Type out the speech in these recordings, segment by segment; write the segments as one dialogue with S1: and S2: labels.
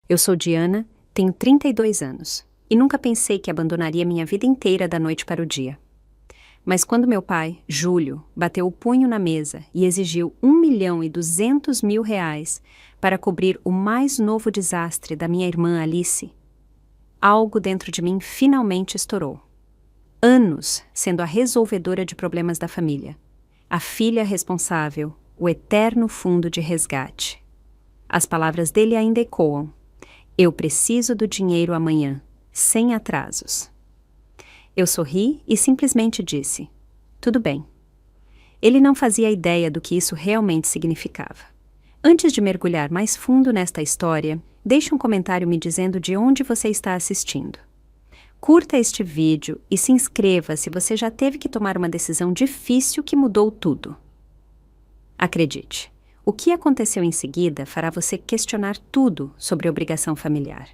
S1: Eu sou Diana, tenho 32 anos e nunca pensei que abandonaria minha vida inteira da noite para o dia. Mas quando meu pai, Júlio, bateu o punho na mesa e exigiu R$ 1.200.000 para cobrir o mais novo desastre da minha irmã Alice, algo dentro de mim finalmente estourou. Anos sendo a resolvedora de problemas da família, a filha responsável, o eterno fundo de resgate. As palavras dele ainda ecoam. Eu preciso do dinheiro amanhã, sem atrasos. Eu sorri e simplesmente disse, tudo bem. Ele não fazia ideia do que isso realmente significava. Antes de mergulhar mais fundo nesta história, deixe um comentário me dizendo de onde você está assistindo. Curta este vídeo e se inscreva se você já teve que tomar uma decisão difícil que mudou tudo. Acredite, o que aconteceu em seguida fará você questionar tudo sobre a obrigação familiar.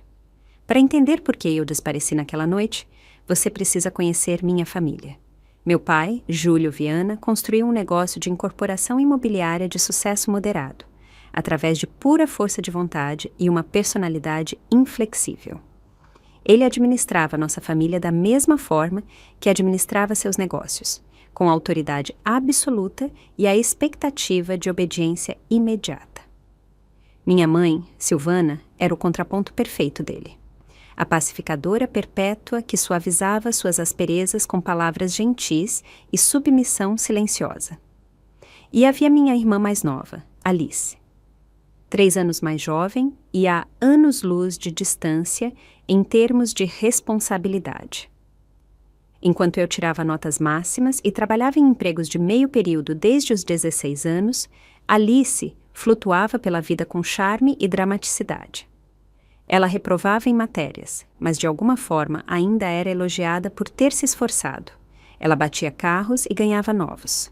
S1: Para entender por que eu desapareci naquela noite, você precisa conhecer minha família. Meu pai, Júlio Viana, construiu um negócio de incorporação imobiliária de sucesso moderado, através de pura força de vontade e uma personalidade inflexível. Ele administrava nossa família da mesma forma que administrava seus negócios, com autoridade absoluta e a expectativa de obediência imediata. Minha mãe, Silvana, era o contraponto perfeito dele. A pacificadora perpétua que suavizava suas asperezas com palavras gentis e submissão silenciosa. E havia minha irmã mais nova, Alice. 3 anos mais jovem e a anos-luz de distância em termos de responsabilidade. Enquanto eu tirava notas máximas e trabalhava em empregos de meio período desde os 16 anos, Alice flutuava pela vida com charme e dramaticidade. Ela reprovava em matérias, mas de alguma forma ainda era elogiada por ter se esforçado. Ela batia carros e ganhava novos.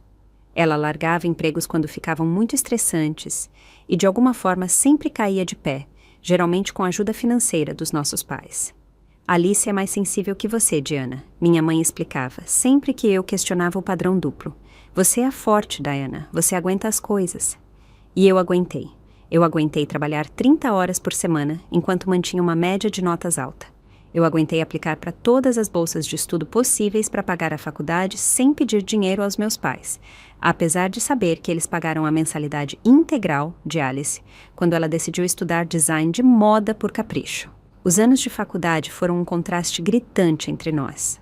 S1: Ela largava empregos quando ficavam muito estressantes e de alguma forma sempre caía de pé, geralmente com a ajuda financeira dos nossos pais. Alice é mais sensível que você, Diana, minha mãe explicava, sempre que eu questionava o padrão duplo. Você é forte, Diana, você aguenta as coisas. E eu aguentei. Eu aguentei trabalhar 30 horas por semana, enquanto mantinha uma média de notas alta. Eu aguentei aplicar para todas as bolsas de estudo possíveis para pagar a faculdade sem pedir dinheiro aos meus pais, apesar de saber que eles pagaram a mensalidade integral de Alice quando ela decidiu estudar design de moda por capricho. Os anos de faculdade foram um contraste gritante entre nós.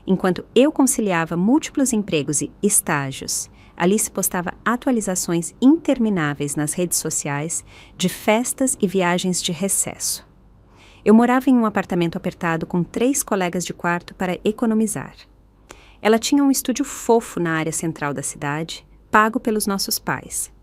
S1: Enquanto eu conciliava múltiplos empregos e estágios, Alice postava atualizações intermináveis nas redes sociais de festas e viagens de recesso. Eu morava em um apartamento apertado com 3 colegas de quarto para economizar. Ela tinha um estúdio fofo na área central da cidade, pago pelos nossos pais.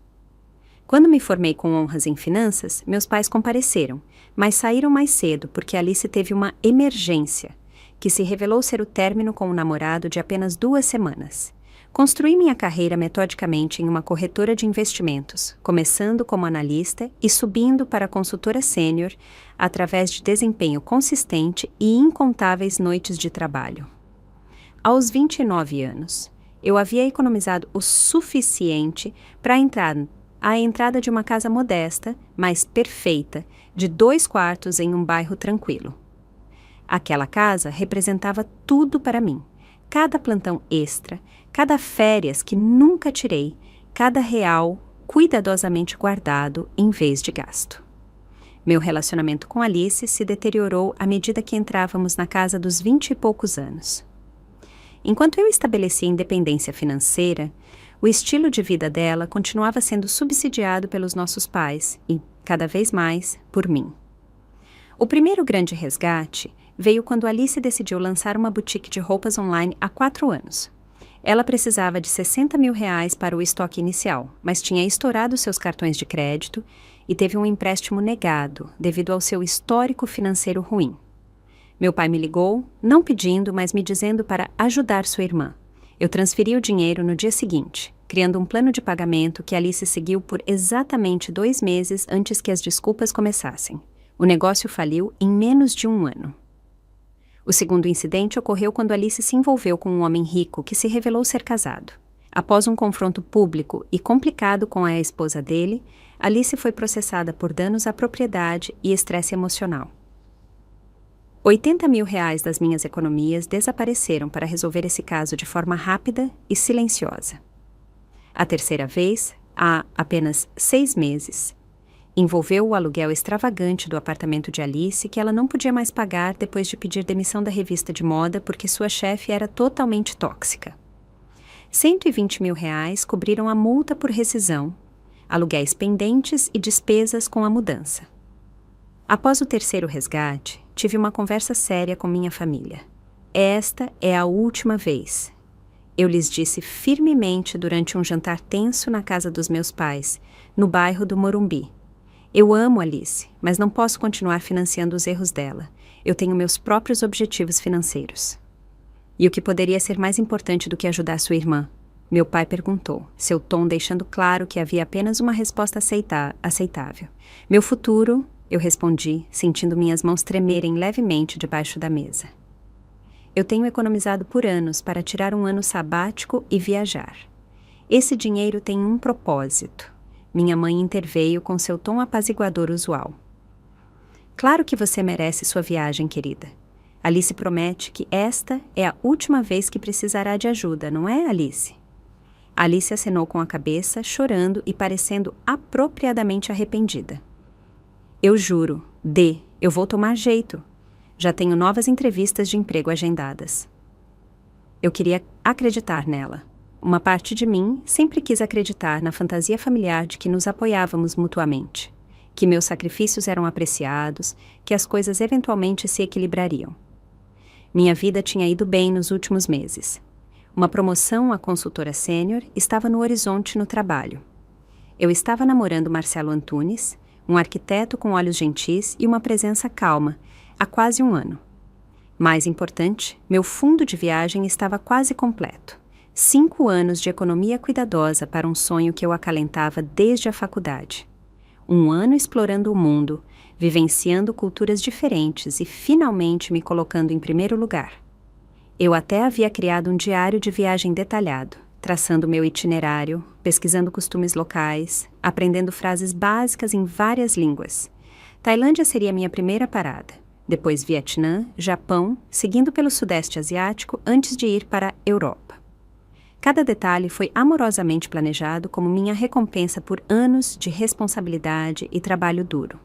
S1: Quando me formei com honras em finanças, meus pais compareceram, mas saíram mais cedo porque Alice teve uma emergência, que se revelou ser o término com um namorado de apenas 2 semanas. Construí minha carreira metodicamente em uma corretora de investimentos, começando como analista e subindo para consultora sênior através de desempenho consistente e incontáveis noites de trabalho. Aos 29 anos, eu havia economizado o suficiente para a entrada de uma casa modesta, mas perfeita, de 2 quartos em um bairro tranquilo. Aquela casa representava tudo para mim. Cada plantão extra, cada férias que nunca tirei, cada real cuidadosamente guardado em vez de gasto. Meu relacionamento com Alice se deteriorou à medida que entrávamos na casa dos 20 e poucos anos. Enquanto eu estabelecia independência financeira, o estilo de vida dela continuava sendo subsidiado pelos nossos pais e, cada vez mais, por mim. O primeiro grande resgate veio quando Alice decidiu lançar uma boutique de roupas online há 4 anos. Ela precisava de R$ 60.000 para o estoque inicial, mas tinha estourado seus cartões de crédito e teve um empréstimo negado devido ao seu histórico financeiro ruim. Meu pai me ligou, não pedindo, mas me dizendo para ajudar sua irmã. Eu transferi o dinheiro no dia seguinte, criando um plano de pagamento que Alice seguiu por exatamente 2 meses antes que as desculpas começassem. O negócio faliu em menos de 1 ano. O segundo incidente ocorreu quando Alice se envolveu com um homem rico que se revelou ser casado. Após um confronto público e complicado com a esposa dele, Alice foi processada por danos à propriedade e estresse emocional. R$ 80 mil das minhas economias desapareceram para resolver esse caso de forma rápida e silenciosa. A terceira vez, há apenas 6 meses, envolveu o aluguel extravagante do apartamento de Alice que ela não podia mais pagar depois de pedir demissão da revista de moda porque sua chefe era totalmente tóxica. R$ 120 mil cobriram a multa por rescisão, aluguéis pendentes e despesas com a mudança. Após o terceiro resgate, tive uma conversa séria com minha família. Esta é a última vez. Eu lhes disse firmemente durante um jantar tenso na casa dos meus pais, no bairro do Morumbi. Eu amo Alice, mas não posso continuar financiando os erros dela. Eu tenho meus próprios objetivos financeiros. E o que poderia ser mais importante do que ajudar sua irmã? Meu pai perguntou, seu tom deixando claro que havia apenas uma resposta aceitável. Meu futuro, eu respondi, sentindo minhas mãos tremerem levemente debaixo da mesa. Eu tenho economizado por anos para tirar um ano sabático e viajar. Esse dinheiro tem um propósito. Minha mãe interveio com seu tom apaziguador usual. Claro que você merece sua viagem, querida. Alice promete que esta é a última vez que precisará de ajuda, não é, Alice? Alice acenou com a cabeça, chorando e parecendo apropriadamente arrependida. Eu juro, eu vou tomar jeito. Já tenho novas entrevistas de emprego agendadas. Eu queria acreditar nela. Uma parte de mim sempre quis acreditar na fantasia familiar de que nos apoiávamos mutuamente, que meus sacrifícios eram apreciados, que as coisas eventualmente se equilibrariam. Minha vida tinha ido bem nos últimos meses. Uma promoção a consultora sênior estava no horizonte no trabalho. Eu estava namorando Marcelo Antunes, um arquiteto com olhos gentis e uma presença calma, há quase um ano. Mais importante, meu fundo de viagem estava quase completo. 5 anos de economia cuidadosa para um sonho que eu acalentava desde a faculdade. 1 ano explorando o mundo, vivenciando culturas diferentes e finalmente me colocando em primeiro lugar. Eu até havia criado um diário de viagem detalhado, traçando meu itinerário, pesquisando costumes locais, aprendendo frases básicas em várias línguas. Tailândia seria minha primeira parada, depois Vietnã, Japão, seguindo pelo Sudeste Asiático antes de ir para a Europa. Cada detalhe foi amorosamente planejado como minha recompensa por anos de responsabilidade e trabalho duro.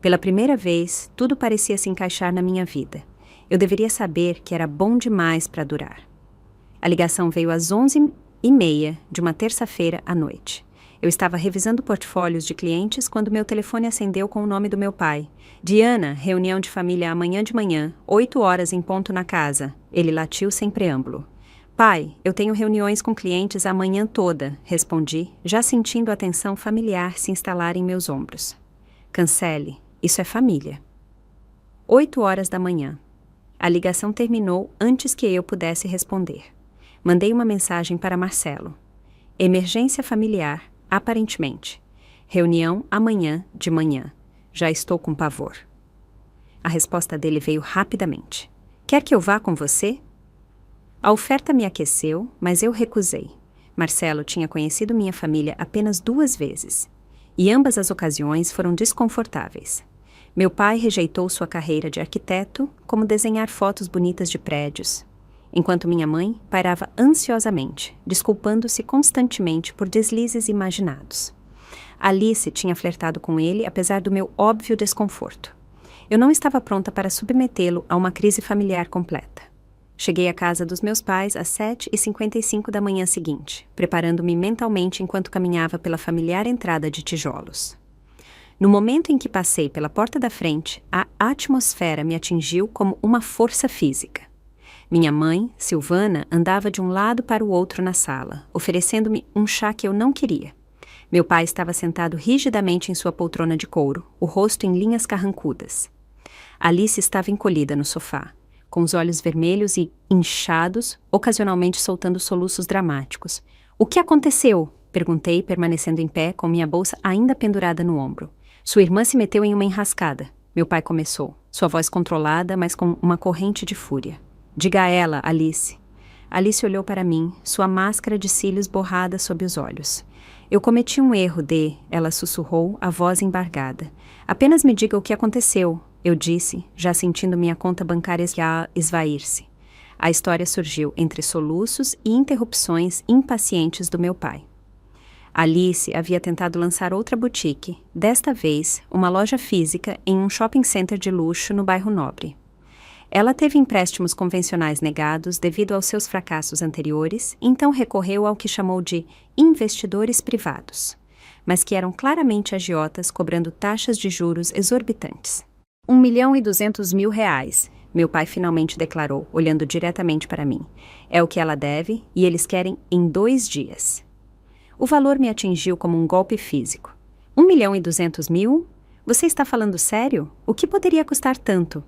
S1: Pela primeira vez, tudo parecia se encaixar na minha vida. Eu deveria saber que era bom demais para durar. A ligação veio às 11h30 de uma terça-feira à noite. Eu estava revisando portfólios de clientes quando meu telefone acendeu com o nome do meu pai. Diana, reunião de família amanhã de manhã, 8 horas em ponto na casa. Ele latiu sem preâmbulo. Pai, eu tenho reuniões com clientes a manhã toda, respondi, já sentindo a tensão familiar se instalar em meus ombros. Cancele, isso é família. 8 horas da manhã. A ligação terminou antes que eu pudesse responder. Mandei uma mensagem para Marcelo. Emergência familiar, aparentemente. Reunião amanhã de manhã. Já estou com pavor. A resposta dele veio rapidamente. Quer que eu vá com você? A oferta me aqueceu, mas eu recusei. Marcelo tinha conhecido minha família apenas 2 vezes. E ambas as ocasiões foram desconfortáveis. Meu pai rejeitou sua carreira de arquiteto, como desenhar fotos bonitas de prédios, enquanto minha mãe pairava ansiosamente, desculpando-se constantemente por deslizes imaginados. Alice tinha flertado com ele apesar do meu óbvio desconforto. Eu não estava pronta para submetê-lo a uma crise familiar completa. Cheguei à casa dos meus pais às 7h55 da manhã seguinte, preparando-me mentalmente enquanto caminhava pela familiar entrada de tijolos. No momento em que passei pela porta da frente, a atmosfera me atingiu como uma força física. Minha mãe, Silvana, andava de um lado para o outro na sala, oferecendo-me um chá que eu não queria. Meu pai estava sentado rigidamente em sua poltrona de couro, o rosto em linhas carrancudas. Alice estava encolhida no sofá, com os olhos vermelhos e inchados, ocasionalmente soltando soluços dramáticos. O que aconteceu? Perguntei, permanecendo em pé, com minha bolsa ainda pendurada no ombro. Sua irmã se meteu em uma enrascada. Meu pai começou, sua voz controlada, mas com uma corrente de fúria. Diga a ela, Alice. Alice olhou para mim, sua máscara de cílios borrada sob os olhos. Eu cometi um erro, ela sussurrou, a voz embargada. Apenas me diga o que aconteceu, eu disse, já sentindo minha conta bancária esvair-se. A história surgiu entre soluços e interrupções impacientes do meu pai. Alice havia tentado lançar outra boutique, desta vez uma loja física em um shopping center de luxo no bairro Nobre. Ela teve empréstimos convencionais negados devido aos seus fracassos anteriores, então recorreu ao que chamou de investidores privados, mas que eram claramente agiotas cobrando taxas de juros exorbitantes. R$ 1.200.000, meu pai finalmente declarou, olhando diretamente para mim. É o que ela deve e eles querem em 2 dias. O valor me atingiu como um golpe físico. 1.200.000? Você está falando sério? O que poderia custar tanto?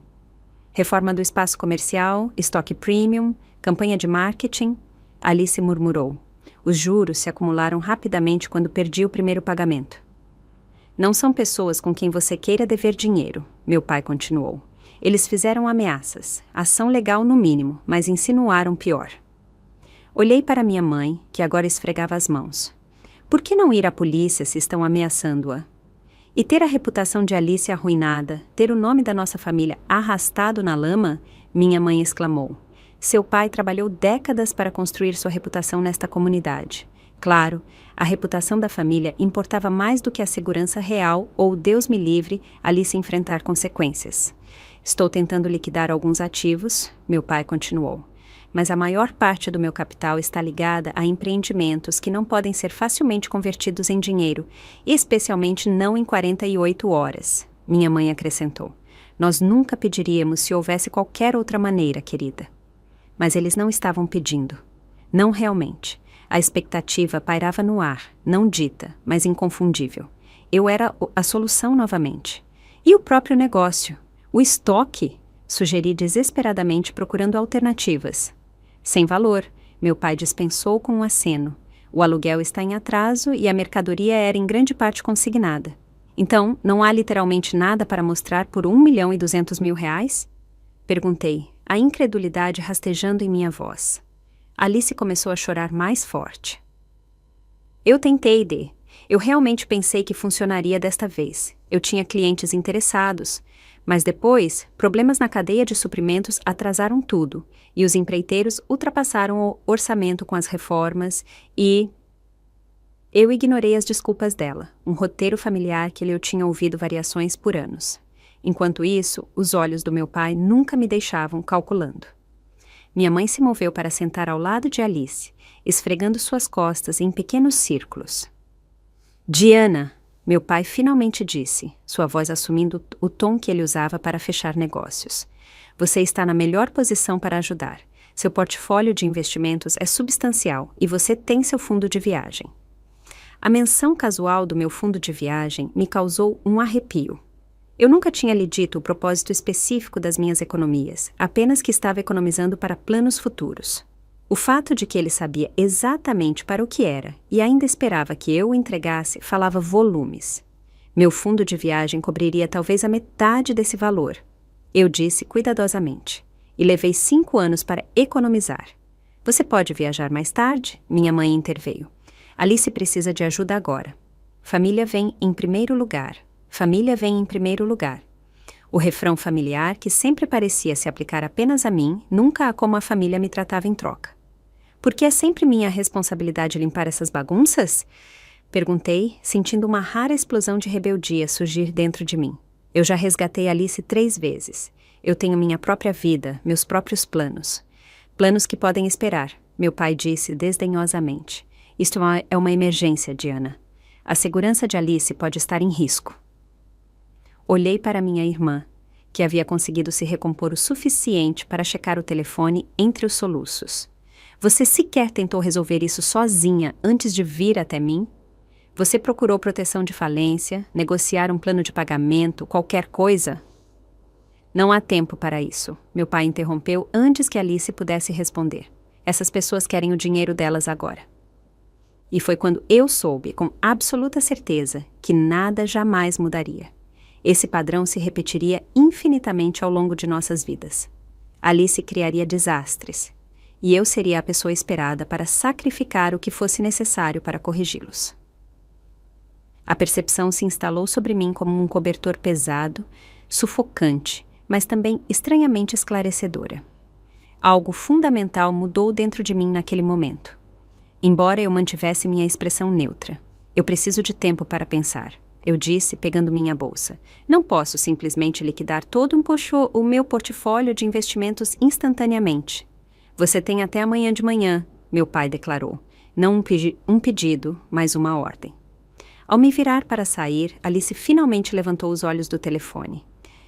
S1: Reforma do espaço comercial, estoque premium, campanha de marketing? Alice murmurou. Os juros se acumularam rapidamente quando perdi o primeiro pagamento. Não são pessoas com quem você queira dever dinheiro, meu pai continuou. Eles fizeram ameaças, ação legal no mínimo, mas insinuaram pior. Olhei para minha mãe, que agora esfregava as mãos. Por que não ir à polícia se estão ameaçando-a? E ter a reputação de Alice arruinada, ter o nome da nossa família arrastado na lama? Minha mãe exclamou. Seu pai trabalhou décadas para construir sua reputação nesta comunidade. Claro, a reputação da família importava mais do que a segurança real ou, Deus me livre, Alice enfrentar consequências. Estou tentando liquidar alguns ativos, meu pai continuou. Mas a maior parte do meu capital está ligada a empreendimentos que não podem ser facilmente convertidos em dinheiro, especialmente não em 48 horas, minha mãe acrescentou. Nós nunca pediríamos se houvesse qualquer outra maneira, querida. Mas eles não estavam pedindo. Não realmente. A expectativa pairava no ar, não dita, mas inconfundível. Eu era a solução novamente. E o próprio negócio? O estoque? Sugeri desesperadamente procurando alternativas. Sem valor, meu pai dispensou com um aceno. O aluguel está em atraso e a mercadoria era em grande parte consignada. Então, não há literalmente nada para mostrar por R$ 1.200.000? Perguntei, a incredulidade rastejando em minha voz. Alice começou a chorar mais forte. Eu tentei, Eu realmente pensei que funcionaria desta vez. Eu tinha clientes interessados. Mas depois, problemas na cadeia de suprimentos atrasaram tudo, e os empreiteiros ultrapassaram o orçamento com as reformas e... Eu ignorei as desculpas dela, um roteiro familiar que eu tinha ouvido variações por anos. Enquanto isso, os olhos do meu pai nunca me deixavam calculando. Minha mãe se moveu para sentar ao lado de Alice, esfregando suas costas em pequenos círculos. Diana! Meu pai finalmente disse, sua voz assumindo o tom que ele usava para fechar negócios. Você está na melhor posição para ajudar. Seu portfólio de investimentos é substancial e você tem seu fundo de viagem. A menção casual do meu fundo de viagem me causou um arrepio. Eu nunca tinha lhe dito o propósito específico das minhas economias, apenas que estava economizando para planos futuros. O fato de que ele sabia exatamente para o que era e ainda esperava que eu o entregasse falava volumes. Meu fundo de viagem cobriria talvez a metade desse valor. Eu disse cuidadosamente. E levei 5 anos para economizar. Você pode viajar mais tarde? Minha mãe interveio. Alice precisa de ajuda agora. Família vem em primeiro lugar. Família vem em primeiro lugar. O refrão familiar, que sempre parecia se aplicar apenas a mim, nunca a como a família me tratava em troca. Por que é sempre minha responsabilidade limpar essas bagunças? Perguntei, sentindo uma rara explosão de rebeldia surgir dentro de mim. Eu já resgatei Alice 3 vezes. Eu tenho minha própria vida, meus próprios planos. Planos que podem esperar, meu pai disse desdenhosamente. Isto é uma emergência, Diana. A segurança de Alice pode estar em risco. Olhei para minha irmã, que havia conseguido se recompor o suficiente para checar o telefone entre os soluços. Você sequer tentou resolver isso sozinha antes de vir até mim? Você procurou proteção de falência, negociar um plano de pagamento, qualquer coisa? Não há tempo para isso, meu pai interrompeu antes que Alice pudesse responder. Essas pessoas querem o dinheiro delas agora. E foi quando eu soube, com absoluta certeza, que nada jamais mudaria. Esse padrão se repetiria infinitamente ao longo de nossas vidas. Alice criaria desastres. E eu seria a pessoa esperada para sacrificar o que fosse necessário para corrigi-los. A percepção se instalou sobre mim como um cobertor pesado, sufocante, mas também estranhamente esclarecedora. Algo fundamental mudou dentro de mim naquele momento. Embora eu mantivesse minha expressão neutra. Eu preciso de tempo para pensar, eu disse, pegando minha bolsa. Não posso simplesmente liquidar todo o meu portfólio de investimentos instantaneamente. Você tem até amanhã de manhã, meu pai declarou. Não um pedido, mas uma ordem. Ao me virar para sair, Alice finalmente levantou os olhos do telefone.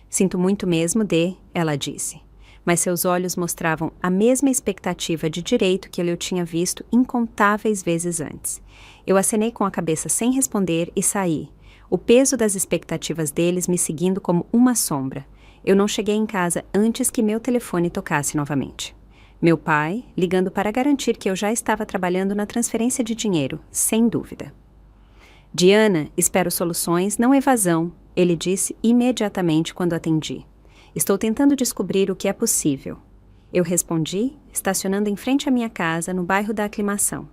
S1: Sinto muito mesmo ela disse. Mas seus olhos mostravam a mesma expectativa de direito que eu tinha visto incontáveis vezes antes. Eu acenei com a cabeça sem responder e saí, o peso das expectativas deles me seguindo como uma sombra. Eu não cheguei em casa antes que meu telefone tocasse novamente. Meu pai, ligando para garantir que eu já estava trabalhando na transferência de dinheiro, sem dúvida. Diana, espero soluções, não evasão, ele disse imediatamente quando atendi. Estou tentando descobrir o que é possível. Eu respondi, estacionando em frente à minha casa, no bairro da Aclimação.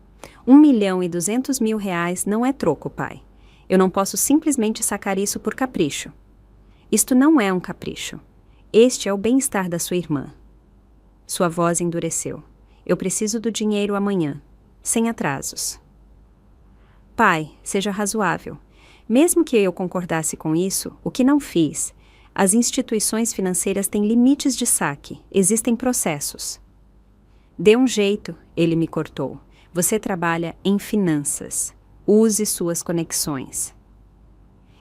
S1: 1.200.000 não é troco, pai. Eu não posso simplesmente sacar isso por capricho. Isto não é um capricho. Este é o bem-estar da sua irmã. Sua voz endureceu. Eu preciso do dinheiro amanhã, sem atrasos. Pai, seja razoável. Mesmo que eu concordasse com isso, o que não fiz... As instituições financeiras têm limites de saque, existem processos. Dê um jeito, ele me cortou. Você trabalha em finanças. Use suas conexões.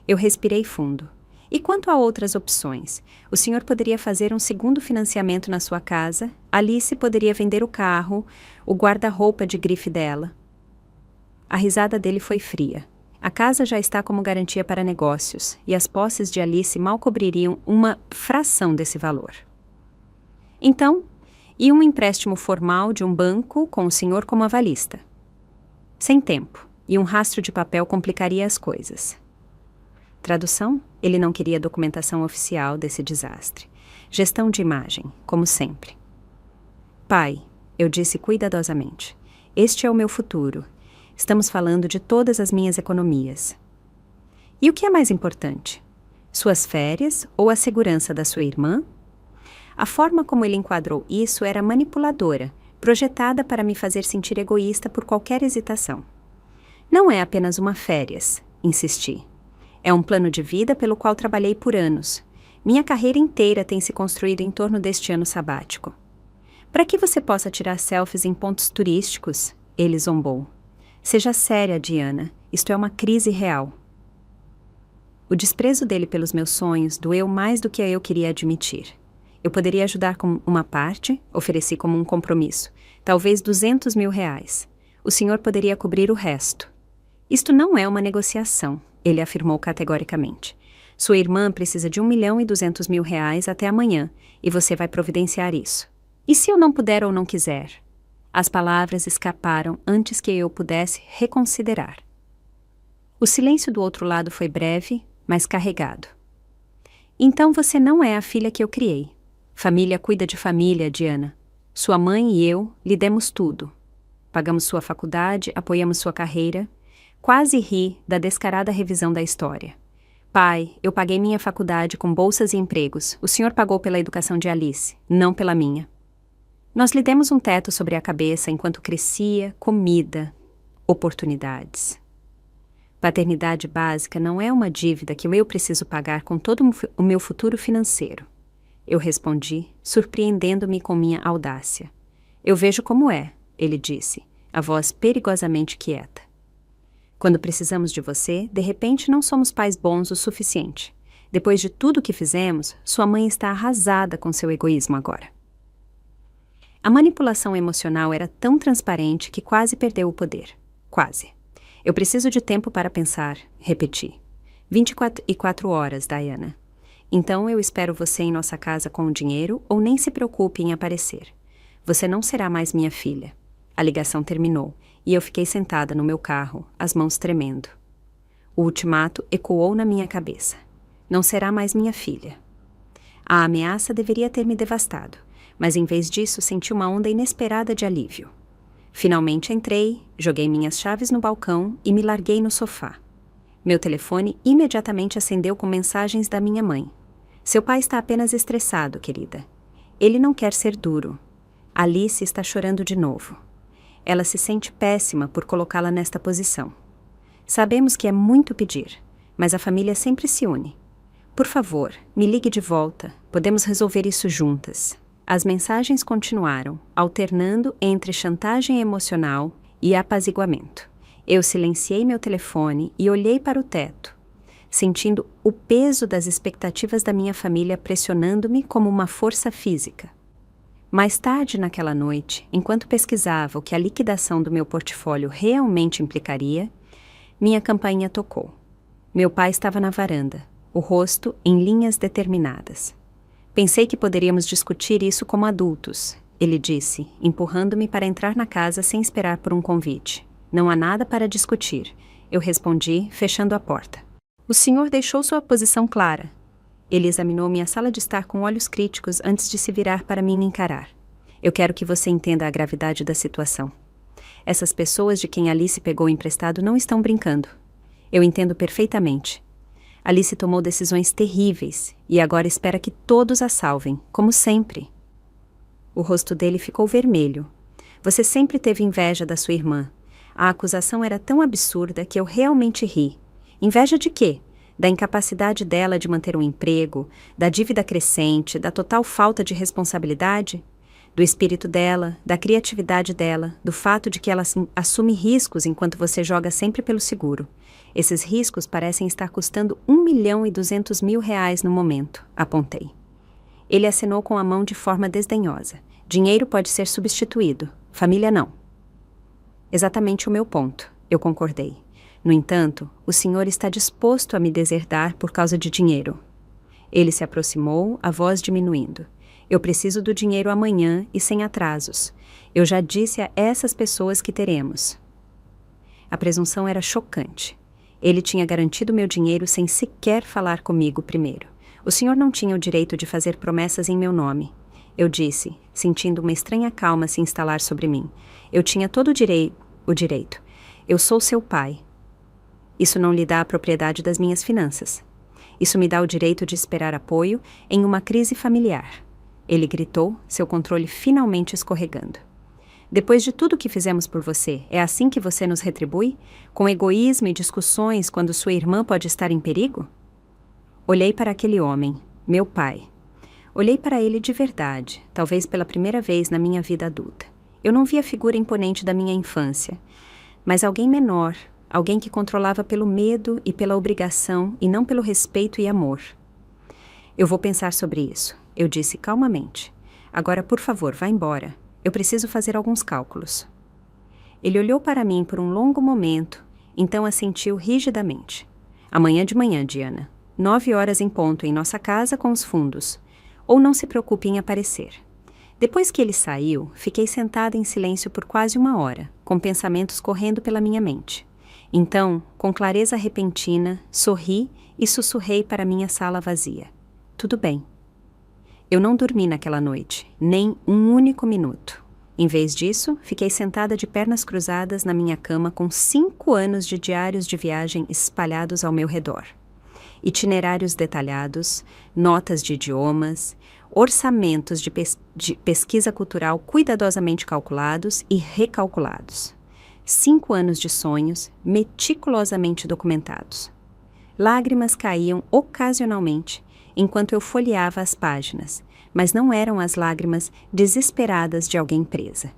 S1: Eu respirei fundo. E quanto a outras opções? O senhor poderia fazer um segundo financiamento na sua casa, Alice poderia vender o carro, o guarda-roupa de grife dela. A risada dele foi fria. A casa já está como garantia para negócios, e as posses de Alice mal cobririam uma fração desse valor. Então, e um empréstimo formal de um banco com o senhor como avalista? Sem tempo, e um rastro de papel complicaria as coisas. Tradução? Ele não queria documentação oficial desse desastre. Gestão de imagem, como sempre. Pai, eu disse cuidadosamente, este é o meu futuro. Estamos falando de todas as minhas economias. E o que é mais importante? Suas férias ou a segurança da sua irmã? A forma como ele enquadrou isso era manipuladora, projetada para me fazer sentir egoísta por qualquer hesitação. Não é apenas uma férias, insisti. É um plano de vida pelo qual trabalhei por anos. Minha carreira inteira tem se construído em torno deste ano sabático. Para que você possa tirar selfies em pontos turísticos, ele zombou. Seja séria, Diana. Isto é uma crise real. O desprezo dele pelos meus sonhos doeu mais do que eu queria admitir. Eu poderia ajudar com uma parte, ofereci como um compromisso, talvez 200.000. O senhor poderia cobrir o resto. Isto não é uma negociação, ele afirmou categoricamente. Sua irmã precisa de 1.200.000 até amanhã, e você vai providenciar isso. E se eu não puder ou não quiser? As palavras escaparam antes que eu pudesse reconsiderar. O silêncio do outro lado foi breve, mas carregado. Então você não é a filha que eu criei. Família cuida de família, Diana. Sua mãe e eu lhe demos tudo. Pagamos sua faculdade, apoiamos sua carreira. Quase ri da descarada revisão da história. Pai, eu paguei minha faculdade com bolsas e empregos. O senhor pagou pela educação de Alice, não pela minha. Nós lhe demos um teto sobre a cabeça enquanto crescia, comida, oportunidades. Paternidade básica não é uma dívida que eu preciso pagar com todo o meu futuro financeiro. Eu respondi, surpreendendo-me com minha audácia. Eu vejo como é, ele disse, a voz perigosamente quieta. Quando precisamos de você, de repente não somos pais bons o suficiente. Depois de tudo o que fizemos, sua mãe está arrasada com seu egoísmo agora. A manipulação emocional era tão transparente que quase perdeu o poder. Quase. Eu preciso de tempo para pensar, repeti. 24 horas, Diana. Então eu espero você em nossa casa com o dinheiro ou nem se preocupe em aparecer. Você não será mais minha filha. A ligação terminou e eu fiquei sentada no meu carro, as mãos tremendo. O ultimato ecoou na minha cabeça. Não será mais minha filha. A ameaça deveria ter me devastado. Mas em vez disso senti uma onda inesperada de alívio. Finalmente entrei, joguei minhas chaves no balcão e me larguei no sofá. Meu telefone imediatamente acendeu com mensagens da minha mãe. Seu pai está apenas estressado, querida. Ele não quer ser duro. Alice está chorando de novo. Ela se sente péssima por colocá-la nesta posição. Sabemos que é muito pedir, mas a família sempre se une. Por favor, me ligue de volta. Podemos resolver isso juntas. As mensagens continuaram, alternando entre chantagem emocional e apaziguamento. Eu silenciei meu telefone e olhei para o teto, sentindo o peso das expectativas da minha família pressionando-me como uma força física. Mais tarde naquela noite, enquanto pesquisava o que a liquidação do meu portfólio realmente implicaria, minha campainha tocou. Meu pai estava na varanda, o rosto em linhas determinadas. Pensei que poderíamos discutir isso como adultos, ele disse, empurrando-me para entrar na casa sem esperar por um convite. Não há nada para discutir, eu respondi, fechando a porta. O senhor deixou sua posição clara. Ele examinou minha sala de estar com olhos críticos antes de se virar para mim encarar. Eu quero que você entenda a gravidade da situação. Essas pessoas de quem Alice pegou emprestado não estão brincando. Eu entendo perfeitamente. Alice tomou decisões terríveis e agora espera que todos a salvem, como sempre. O rosto dele ficou vermelho. Você sempre teve inveja da sua irmã. A acusação era tão absurda que eu realmente ri. Inveja de quê? Da incapacidade dela de manter um emprego, da dívida crescente, da total falta de responsabilidade? Do espírito dela, da criatividade dela, do fato de que ela assume riscos enquanto você joga sempre pelo seguro. Esses riscos parecem estar custando R$1.200.000 no momento, apontei. Ele acenou com a mão de forma desdenhosa. Dinheiro pode ser substituído, família não. Exatamente o meu ponto, eu concordei. No entanto, o senhor está disposto a me deserdar por causa de dinheiro. Ele se aproximou, a voz diminuindo. Eu preciso do dinheiro amanhã e sem atrasos. Eu já disse a essas pessoas que teremos. A presunção era chocante. Ele tinha garantido meu dinheiro sem sequer falar comigo primeiro. O senhor não tinha o direito de fazer promessas em meu nome. Eu disse, sentindo uma estranha calma se instalar sobre mim. Eu tinha todo o direito. Eu sou seu pai. Isso não lhe dá a propriedade das minhas finanças. Isso me dá o direito de esperar apoio em uma crise familiar. Ele gritou, seu controle finalmente escorregando. Depois de tudo que fizemos por você, é assim que você nos retribui? Com egoísmo e discussões quando sua irmã pode estar em perigo? Olhei para aquele homem, meu pai. Olhei para ele de verdade, talvez pela primeira vez na minha vida adulta. Eu não vi a figura imponente da minha infância, mas alguém menor, alguém que controlava pelo medo e pela obrigação e não pelo respeito e amor. Eu vou pensar sobre isso, eu disse calmamente. Agora, por favor, vá embora. Eu preciso fazer alguns cálculos. Ele olhou para mim por um longo momento, então assentiu rigidamente. Amanhã de manhã, Diana. 9 horas em ponto em nossa casa com os fundos. Ou não se preocupe em aparecer. Depois que ele saiu, fiquei sentada em silêncio por quase 1 hora, com pensamentos correndo pela minha mente. Então, com clareza repentina, sorri e sussurrei para minha sala vazia. Tudo bem. Eu não dormi naquela noite, nem um único minuto. Em vez disso, fiquei sentada de pernas cruzadas na minha cama com 5 anos de diários de viagem espalhados ao meu redor. Itinerários detalhados, notas de idiomas, orçamentos de pesquisa cultural cuidadosamente calculados e recalculados. 5 anos de sonhos meticulosamente documentados. Lágrimas caíam ocasionalmente enquanto eu folheava as páginas, mas não eram as lágrimas desesperadas de alguém presa.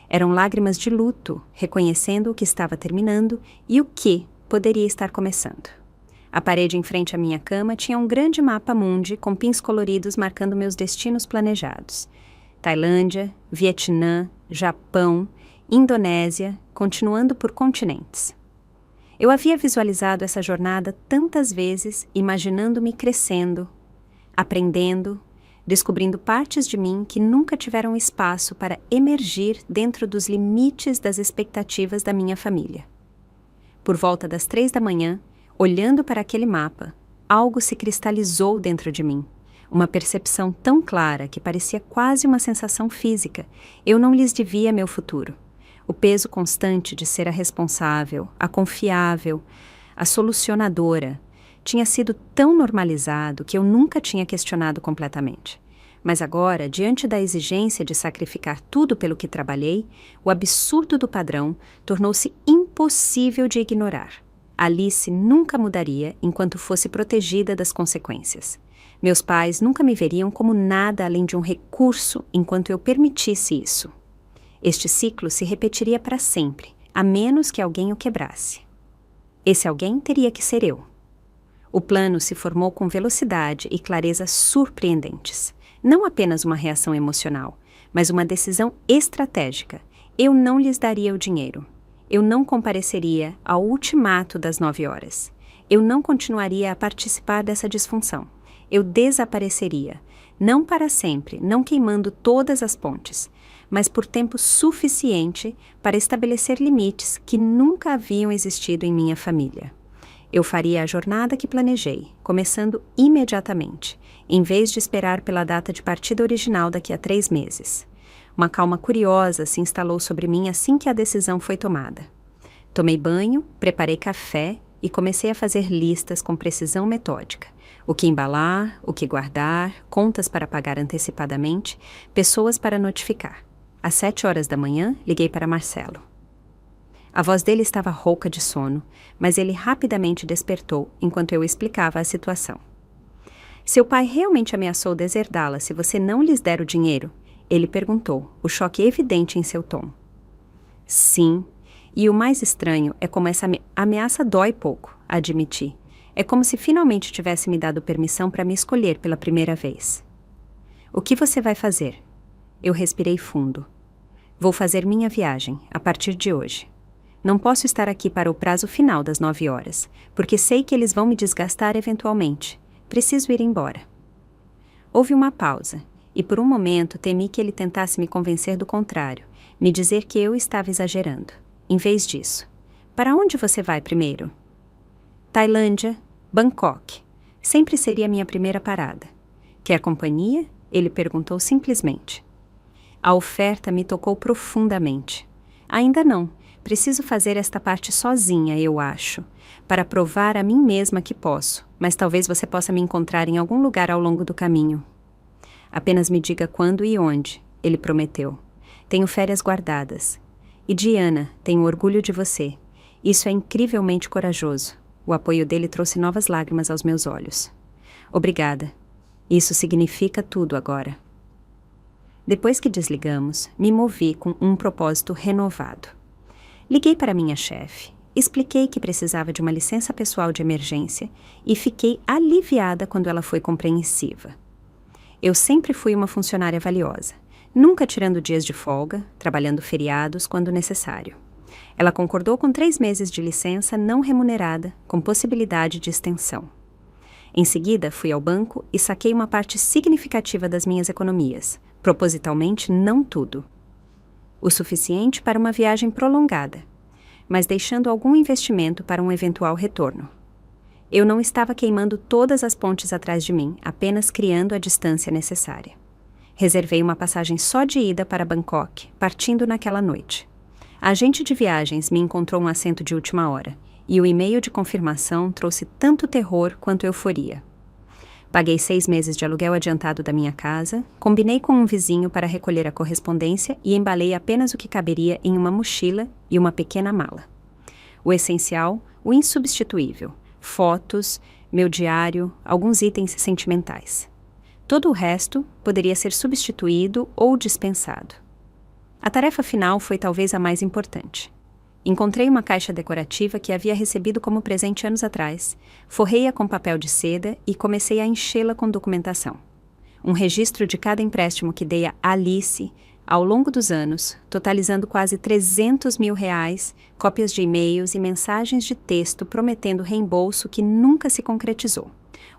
S1: Eram lágrimas de luto, reconhecendo o que estava terminando e o que poderia estar começando. A parede em frente à minha cama tinha um grande mapa mundi com pins coloridos marcando meus destinos planejados. Tailândia, Vietnã, Japão, Indonésia, continuando por continentes. Eu havia visualizado essa jornada tantas vezes, imaginando-me crescendo, aprendendo, descobrindo partes de mim que nunca tiveram espaço para emergir dentro dos limites das expectativas da minha família. Por volta das 3 da manhã, olhando para aquele mapa, algo se cristalizou dentro de mim. Uma percepção tão clara que parecia quase uma sensação física. Eu não lhes devia meu futuro. O peso constante de ser a responsável, a confiável, a solucionadora, tinha sido tão normalizado que eu nunca tinha questionado completamente. Mas agora, diante da exigência de sacrificar tudo pelo que trabalhei, o absurdo do padrão tornou-se impossível de ignorar. Alice nunca mudaria enquanto fosse protegida das consequências. Meus pais nunca me veriam como nada além de um recurso enquanto eu permitisse isso. Este ciclo se repetiria para sempre, a menos que alguém o quebrasse. Esse alguém teria que ser eu. O plano se formou com velocidade e clareza surpreendentes. Não apenas uma reação emocional, mas uma decisão estratégica. Eu não lhes daria o dinheiro. Eu não compareceria ao ultimato das 9 horas. Eu não continuaria a participar dessa disfunção. Eu desapareceria, não para sempre, não queimando todas as pontes, mas por tempo suficiente para estabelecer limites que nunca haviam existido em minha família. Eu faria a jornada que planejei, começando imediatamente, em vez de esperar pela data de partida original daqui a 3 meses. Uma calma curiosa se instalou sobre mim assim que a decisão foi tomada. Tomei banho, preparei café e comecei a fazer listas com precisão metódica. O que embalar, o que guardar, contas para pagar antecipadamente, pessoas para notificar. Às 7 horas da manhã, liguei para Marcelo. A voz dele estava rouca de sono, mas ele rapidamente despertou enquanto eu explicava a situação. Seu pai realmente ameaçou deserdá-la se você não lhes der o dinheiro? Ele perguntou, o choque evidente em seu tom. Sim, e o mais estranho é como essa ameaça dói pouco, admiti. É como se finalmente tivesse me dado permissão para me escolher pela primeira vez. O que você vai fazer? Eu respirei fundo. Vou fazer minha viagem, a partir de hoje. Não posso estar aqui para o prazo final das 9 horas, porque sei que eles vão me desgastar eventualmente. Preciso ir embora. Houve uma pausa, e por um momento temi que ele tentasse me convencer do contrário, me dizer que eu estava exagerando. Em vez disso, para onde você vai primeiro? Tailândia, Bangkok. Sempre seria minha primeira parada. Quer companhia? Ele perguntou simplesmente. A oferta me tocou profundamente. Ainda não. Preciso fazer esta parte sozinha, eu acho, para provar a mim mesma que posso, mas talvez você possa me encontrar em algum lugar ao longo do caminho. Apenas me diga quando e onde, ele prometeu. Tenho férias guardadas. E Diana, tenho orgulho de você. Isso é incrivelmente corajoso. O apoio dele trouxe novas lágrimas aos meus olhos. Obrigada. Isso significa tudo agora. Depois que desligamos, me movi com um propósito renovado. Liguei para minha chefe, expliquei que precisava de uma licença pessoal de emergência e fiquei aliviada quando ela foi compreensiva. Eu sempre fui uma funcionária valiosa, nunca tirando dias de folga, trabalhando feriados quando necessário. Ela concordou com 3 meses de licença não remunerada, com possibilidade de extensão. Em seguida, fui ao banco e saquei uma parte significativa das minhas economias, propositalmente não tudo. O suficiente para uma viagem prolongada, mas deixando algum investimento para um eventual retorno. Eu não estava queimando todas as pontes atrás de mim, apenas criando a distância necessária. Reservei uma passagem só de ida para Bangkok, partindo naquela noite. A agente de viagens me encontrou um assento de última hora, e o e-mail de confirmação trouxe tanto terror quanto euforia. Paguei 6 meses de aluguel adiantado da minha casa, combinei com um vizinho para recolher a correspondência e embalei apenas o que caberia em uma mochila e uma pequena mala. O essencial, o insubstituível, fotos, meu diário, alguns itens sentimentais. Todo o resto poderia ser substituído ou dispensado. A tarefa final foi talvez a mais importante. Encontrei uma caixa decorativa que havia recebido como presente anos atrás, forrei-a com papel de seda e comecei a enchê-la com documentação. Um registro de cada empréstimo que dei a Alice ao longo dos anos, totalizando quase R$300 mil, cópias de e-mails e mensagens de texto prometendo reembolso que nunca se concretizou.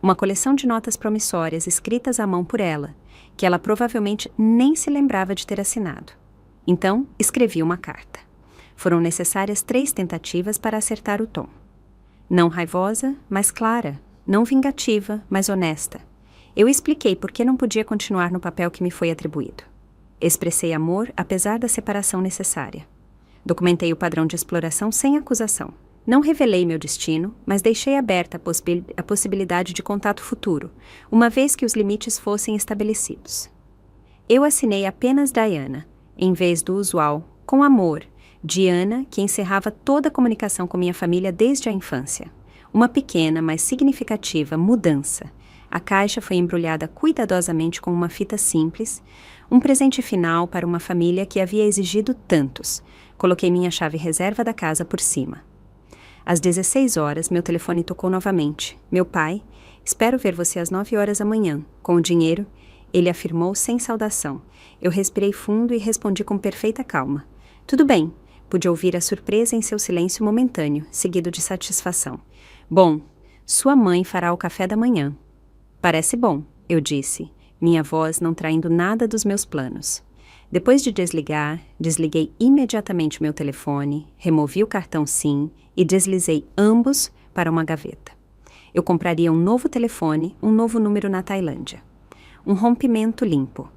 S1: Uma coleção de notas promissórias escritas à mão por ela, que ela provavelmente nem se lembrava de ter assinado. Então, escrevi uma carta. Foram necessárias 3 tentativas para acertar o tom. Não raivosa, mas clara. Não vingativa, mas honesta. Eu expliquei por que não podia continuar no papel que me foi atribuído. Expressei amor apesar da separação necessária. Documentei o padrão de exploração sem acusação. Não revelei meu destino, mas deixei aberta a possibilidade de contato futuro, uma vez que os limites fossem estabelecidos. Eu assinei apenas Diana, em vez do usual, com amor, Diana, que encerrava toda a comunicação com minha família desde a infância. Uma pequena, mas significativa mudança. A caixa foi embrulhada cuidadosamente com uma fita simples, um presente final para uma família que havia exigido tantos. Coloquei minha chave reserva da casa por cima. Às 16 horas, meu telefone tocou novamente. Meu pai, espero ver você às 9 horas amanhã. Com o dinheiro, ele afirmou sem saudação. Eu respirei fundo e respondi com perfeita calma. Tudo bem. Pude ouvir a surpresa em seu silêncio momentâneo, seguido de satisfação. Bom, sua mãe fará o café da manhã. Parece bom, eu disse, minha voz não traindo nada dos meus planos. Depois de desligar, desliguei imediatamente meu telefone, removi o cartão SIM e deslizei ambos para uma gaveta. Eu compraria um novo telefone, um novo número na Tailândia. Um rompimento limpo.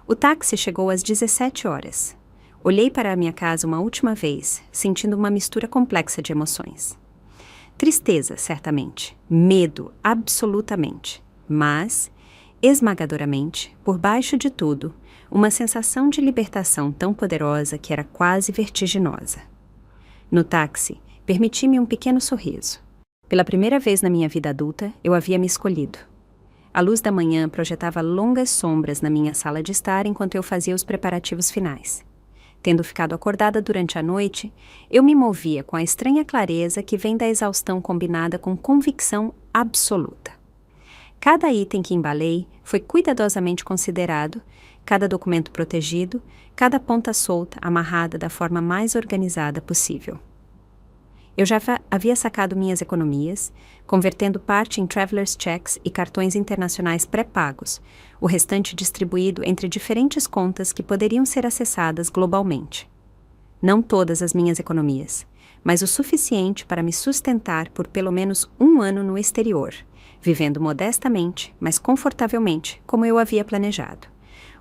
S1: O táxi chegou às 17 horas. Olhei para a minha casa uma última vez, sentindo uma mistura complexa de emoções. Tristeza, certamente. Medo, absolutamente. Mas, esmagadoramente, por baixo de tudo, uma sensação de libertação tão poderosa que era quase vertiginosa. No táxi, permiti-me um pequeno sorriso. Pela primeira vez na minha vida adulta, eu havia me escolhido. A luz da manhã projetava longas sombras na minha sala de estar enquanto eu fazia os preparativos finais. Tendo ficado acordada durante a noite, eu me movia com a estranha clareza que vem da exaustão combinada com convicção absoluta. Cada item que embalei foi cuidadosamente considerado, cada documento protegido, cada ponta solta amarrada da forma mais organizada possível. Eu já havia sacado minhas economias, convertendo parte em traveler's checks e cartões internacionais pré-pagos, o restante distribuído entre diferentes contas que poderiam ser acessadas globalmente. Não todas as minhas economias, mas o suficiente para me sustentar por pelo menos 1 ano no exterior, vivendo modestamente, mas confortavelmente, como eu havia planejado.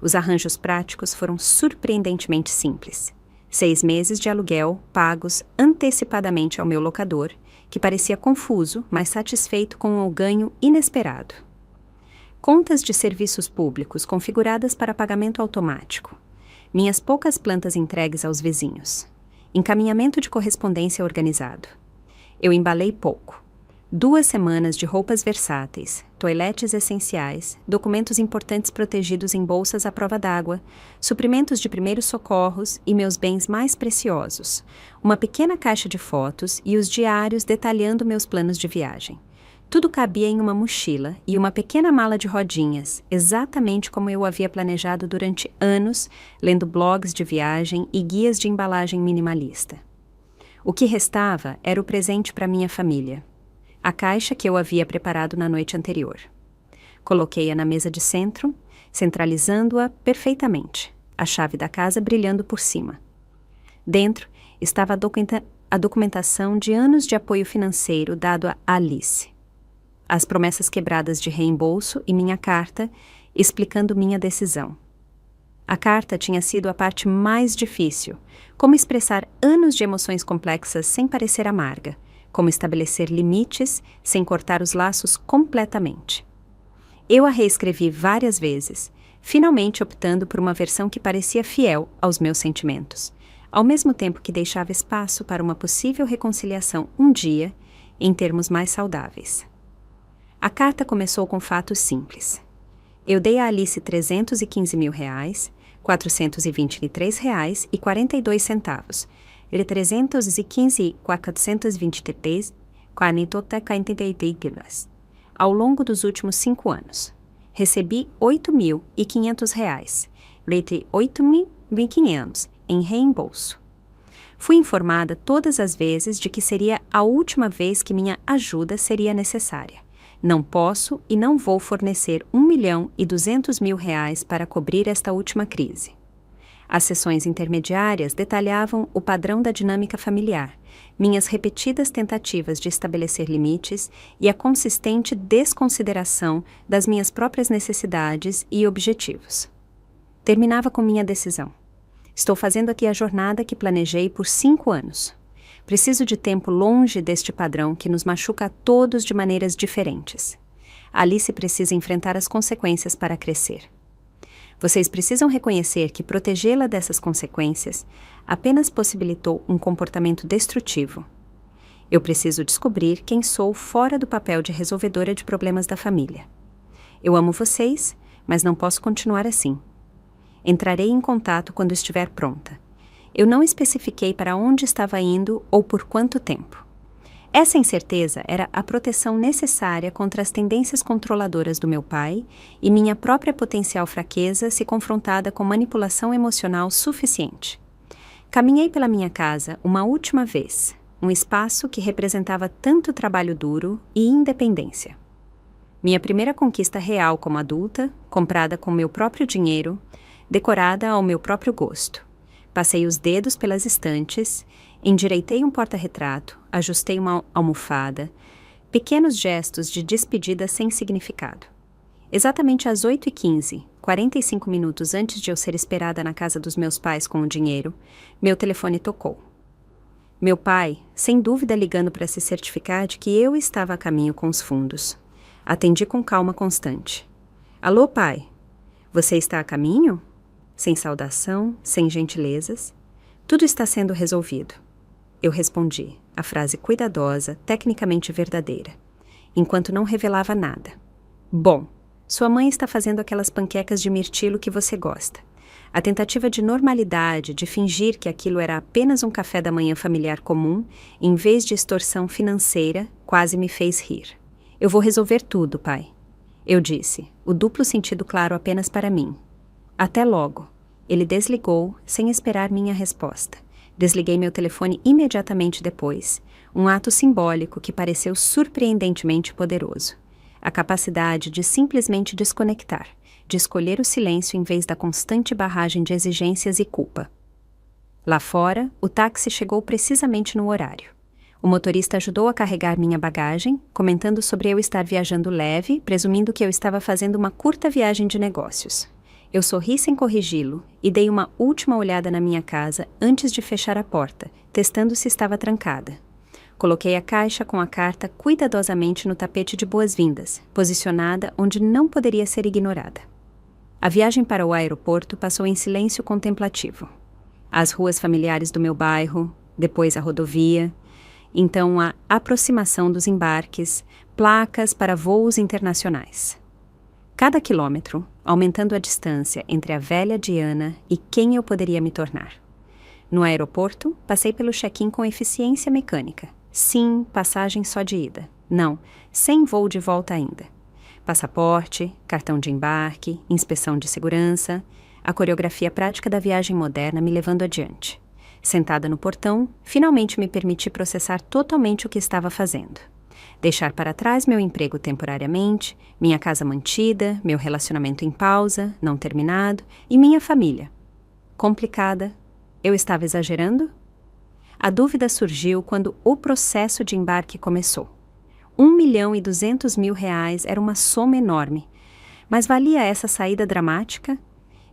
S1: Os arranjos práticos foram surpreendentemente simples. 6 meses de aluguel pagos antecipadamente ao meu locador, que parecia confuso, mas satisfeito com o ganho inesperado. Contas de serviços públicos configuradas para pagamento automático. Minhas poucas plantas entregues aos vizinhos. Encaminhamento de correspondência organizado. Eu embalei pouco. 2 semanas de roupas versáteis, toiletes essenciais, documentos importantes protegidos em bolsas à prova d'água, suprimentos de primeiros socorros e meus bens mais preciosos, uma pequena caixa de fotos e os diários detalhando meus planos de viagem. Tudo cabia em uma mochila e uma pequena mala de rodinhas, exatamente como eu havia planejado durante anos, lendo blogs de viagem e guias de embalagem minimalista. O que restava era o presente para minha família. A caixa que eu havia preparado na noite anterior. Coloquei-a na mesa de centro, centralizando-a perfeitamente, a chave da casa brilhando por cima. Dentro estava a documentação de anos de apoio financeiro dado a Alice. As promessas quebradas de reembolso e minha carta explicando minha decisão. A carta tinha sido a parte mais difícil, como expressar anos de emoções complexas sem parecer amarga, como estabelecer limites sem cortar os laços completamente. Eu a reescrevi várias vezes, finalmente optando por uma versão que parecia fiel aos meus sentimentos, ao mesmo tempo que deixava espaço para uma possível reconciliação um dia, em termos mais saudáveis. A carta começou com fatos simples. Eu dei a Alice R$315 mil, R$423,42, ele 315,423,43 ao longo dos últimos 5 anos. Recebi R$8.500, leite 8.500 em reembolso. Fui informada todas as vezes de que seria a última vez que minha ajuda seria necessária. Não posso e não vou fornecer R$1.200.000 para cobrir esta última crise. As sessões intermediárias detalhavam o padrão da dinâmica familiar, minhas repetidas tentativas de estabelecer limites e a consistente desconsideração das minhas próprias necessidades e objetivos. Terminava com minha decisão. Estou fazendo aqui a jornada que planejei por 5 anos. Preciso de tempo longe deste padrão que nos machuca a todos de maneiras diferentes. Alice precisa enfrentar as consequências para crescer. Vocês precisam reconhecer que protegê-la dessas consequências apenas possibilitou um comportamento destrutivo. Eu preciso descobrir quem sou fora do papel de resolvedora de problemas da família. Eu amo vocês, mas não posso continuar assim. Entrarei em contato quando estiver pronta. Eu não especifiquei para onde estava indo ou por quanto tempo. Essa incerteza era a proteção necessária contra as tendências controladoras do meu pai e minha própria potencial fraqueza se confrontada com manipulação emocional suficiente. Caminhei pela minha casa uma última vez, um espaço que representava tanto trabalho duro e independência. Minha primeira conquista real como adulta, comprada com meu próprio dinheiro, decorada ao meu próprio gosto. Passei os dedos pelas estantes, endireitei um porta-retrato, ajustei uma almofada, pequenos gestos de despedida sem significado. Exatamente às 8h15, 45 minutos antes de eu ser esperada na casa dos meus pais com o dinheiro, meu telefone tocou. Meu pai, sem dúvida ligando para se certificar de que eu estava a caminho com os fundos. Atendi com calma constante. Alô, pai? Você está a caminho? Sem saudação, sem gentilezas. Tudo está sendo resolvido. Eu respondi, a frase cuidadosa, tecnicamente verdadeira, enquanto não revelava nada. Bom, sua mãe está fazendo aquelas panquecas de mirtilo que você gosta. A tentativa de normalidade, de fingir que aquilo era apenas um café da manhã familiar comum, em vez de extorsão financeira, quase me fez rir. Eu vou resolver tudo, pai. Eu disse, o duplo sentido claro apenas para mim. Até logo. Ele desligou, sem esperar minha resposta. Desliguei meu telefone imediatamente depois, um ato simbólico que pareceu surpreendentemente poderoso. A capacidade de simplesmente desconectar, de escolher o silêncio em vez da constante barragem de exigências e culpa. Lá fora, o táxi chegou precisamente no horário. O motorista ajudou a carregar minha bagagem, comentando sobre eu estar viajando leve, presumindo que eu estava fazendo uma curta viagem de negócios. Eu sorri sem corrigi-lo e dei uma última olhada na minha casa antes de fechar a porta, testando se estava trancada. Coloquei a caixa com a carta cuidadosamente no tapete de boas-vindas, posicionada onde não poderia ser ignorada. A viagem para o aeroporto passou em silêncio contemplativo. As ruas familiares do meu bairro, depois a rodovia, então a aproximação dos embarques, placas para voos internacionais. Cada quilômetro, aumentando a distância entre a velha Diana e quem eu poderia me tornar. No aeroporto, passei pelo check-in com eficiência mecânica. Sim, passagem só de ida. Não, sem voo de volta ainda. Passaporte, cartão de embarque, inspeção de segurança, a coreografia prática da viagem moderna me levando adiante. Sentada no portão, finalmente me permiti processar totalmente o que estava fazendo. Deixar para trás meu emprego temporariamente, minha casa mantida, meu relacionamento em pausa, não terminado, e minha família. Complicada. Eu estava exagerando? A dúvida surgiu quando o processo de embarque começou. R$1.200.000 era uma soma enorme. Mas valia essa saída dramática?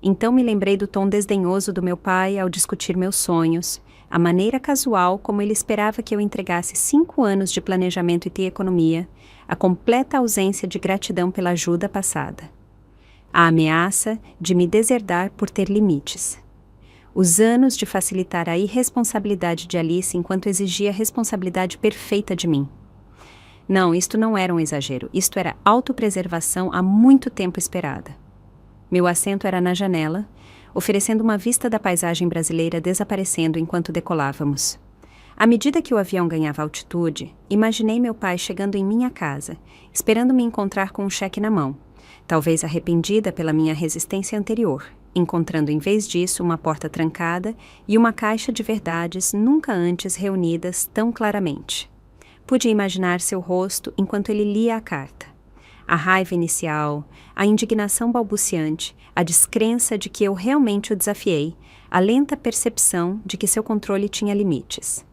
S1: Então me lembrei do tom desdenhoso do meu pai ao discutir meus sonhos, a maneira casual como ele esperava que eu entregasse 5 anos de planejamento e economia, a completa ausência de gratidão pela ajuda passada. A ameaça de me deserdar por ter limites. Os anos de facilitar a irresponsabilidade de Alice enquanto exigia a responsabilidade perfeita de mim. Não, isto não era um exagero, isto era autopreservação há muito tempo esperada. Meu assento era na janela, oferecendo uma vista da paisagem brasileira desaparecendo enquanto decolávamos. À medida que o avião ganhava altitude, imaginei meu pai chegando em minha casa, esperando me encontrar com um cheque na mão, talvez arrependida pela minha resistência anterior, encontrando em vez disso uma porta trancada e uma caixa de verdades nunca antes reunidas tão claramente. Pude imaginar seu rosto enquanto ele lia a carta. A raiva inicial, a indignação balbuciante, a descrença de que eu realmente o desafiei, a lenta percepção de que seu controle tinha limites.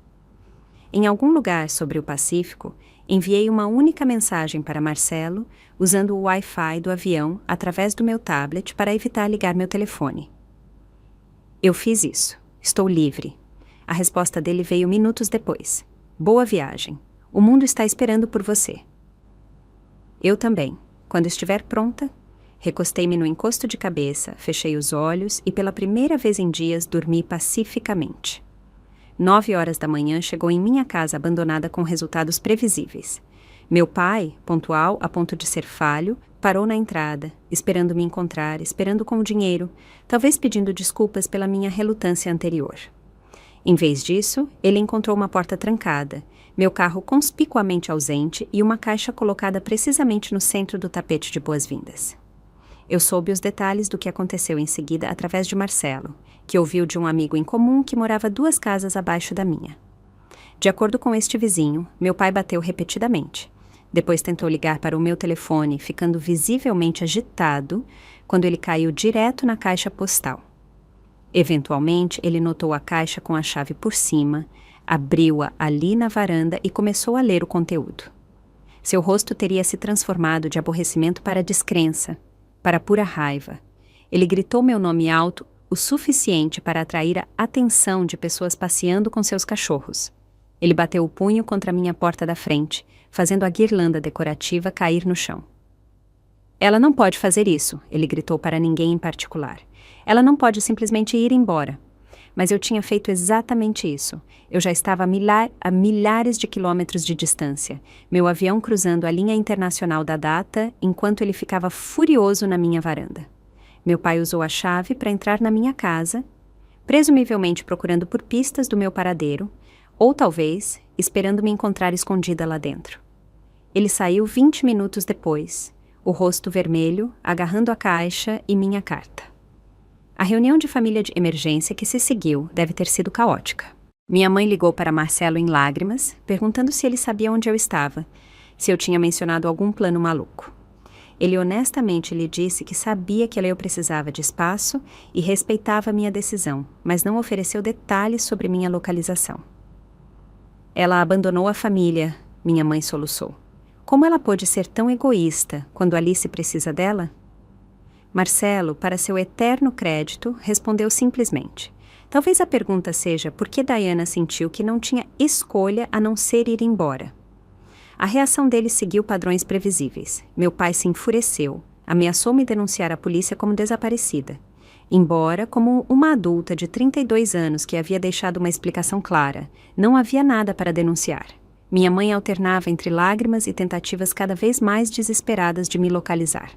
S1: Em algum lugar sobre o Pacífico, enviei uma única mensagem para Marcelo, usando o Wi-Fi do avião através do meu tablet para evitar ligar meu telefone. Eu fiz isso. Estou livre. A resposta dele veio minutos depois. Boa viagem. O mundo está esperando por você. Eu também. Quando estiver pronta, recostei-me no encosto de cabeça, fechei os olhos e pela primeira vez em dias dormi pacificamente. 9 horas da manhã chegou em minha casa abandonada com resultados previsíveis. Meu pai, pontual a ponto de ser falho, parou na entrada, esperando me encontrar, esperando com o dinheiro, talvez pedindo desculpas pela minha relutância anterior. Em vez disso, ele encontrou uma porta trancada, meu carro conspicuamente ausente e uma caixa colocada precisamente no centro do tapete de boas-vindas. Eu soube os detalhes do que aconteceu em seguida através de Marcelo, que ouviu de um amigo em comum que morava 2 casas abaixo da minha. De acordo com este vizinho, meu pai bateu repetidamente. Depois tentou ligar para o meu telefone, ficando visivelmente agitado quando ele caiu direto na caixa postal. Eventualmente, ele notou a caixa com a chave por cima, abriu-a ali na varanda e começou a ler o conteúdo. Seu rosto teria se transformado de aborrecimento para descrença, para pura raiva. Ele gritou meu nome alto o suficiente para atrair a atenção de pessoas passeando com seus cachorros. Ele bateu o punho contra a minha porta da frente, fazendo a guirlanda decorativa cair no chão. Ela não pode fazer isso, ele gritou para ninguém em particular. Ela não pode simplesmente ir embora. Mas eu tinha feito exatamente isso. Eu já estava a milhares de quilômetros de distância, meu avião cruzando a linha internacional da data enquanto ele ficava furioso na minha varanda. Meu pai usou a chave para entrar na minha casa, presumivelmente procurando por pistas do meu paradeiro, ou talvez esperando me encontrar escondida lá dentro. Ele saiu 20 minutos depois, o rosto vermelho, agarrando a caixa e minha carta. A reunião de família de emergência que se seguiu deve ter sido caótica. Minha mãe ligou para Marcelo em lágrimas, perguntando se ele sabia onde eu estava, se eu tinha mencionado algum plano maluco. Ele honestamente lhe disse que sabia que eu precisava de espaço e respeitava minha decisão, mas não ofereceu detalhes sobre minha localização. Ela abandonou a família, minha mãe soluçou. Como ela pôde ser tão egoísta quando Alice precisa dela? Marcelo, para seu eterno crédito, respondeu simplesmente. Talvez a pergunta seja por que Diana sentiu que não tinha escolha a não ser ir embora. A reação dele seguiu padrões previsíveis. Meu pai se enfureceu, ameaçou me denunciar à polícia como desaparecida. Embora, como uma adulta de 32 anos que havia deixado uma explicação clara, não havia nada para denunciar. Minha mãe alternava entre lágrimas e tentativas cada vez mais desesperadas de me localizar.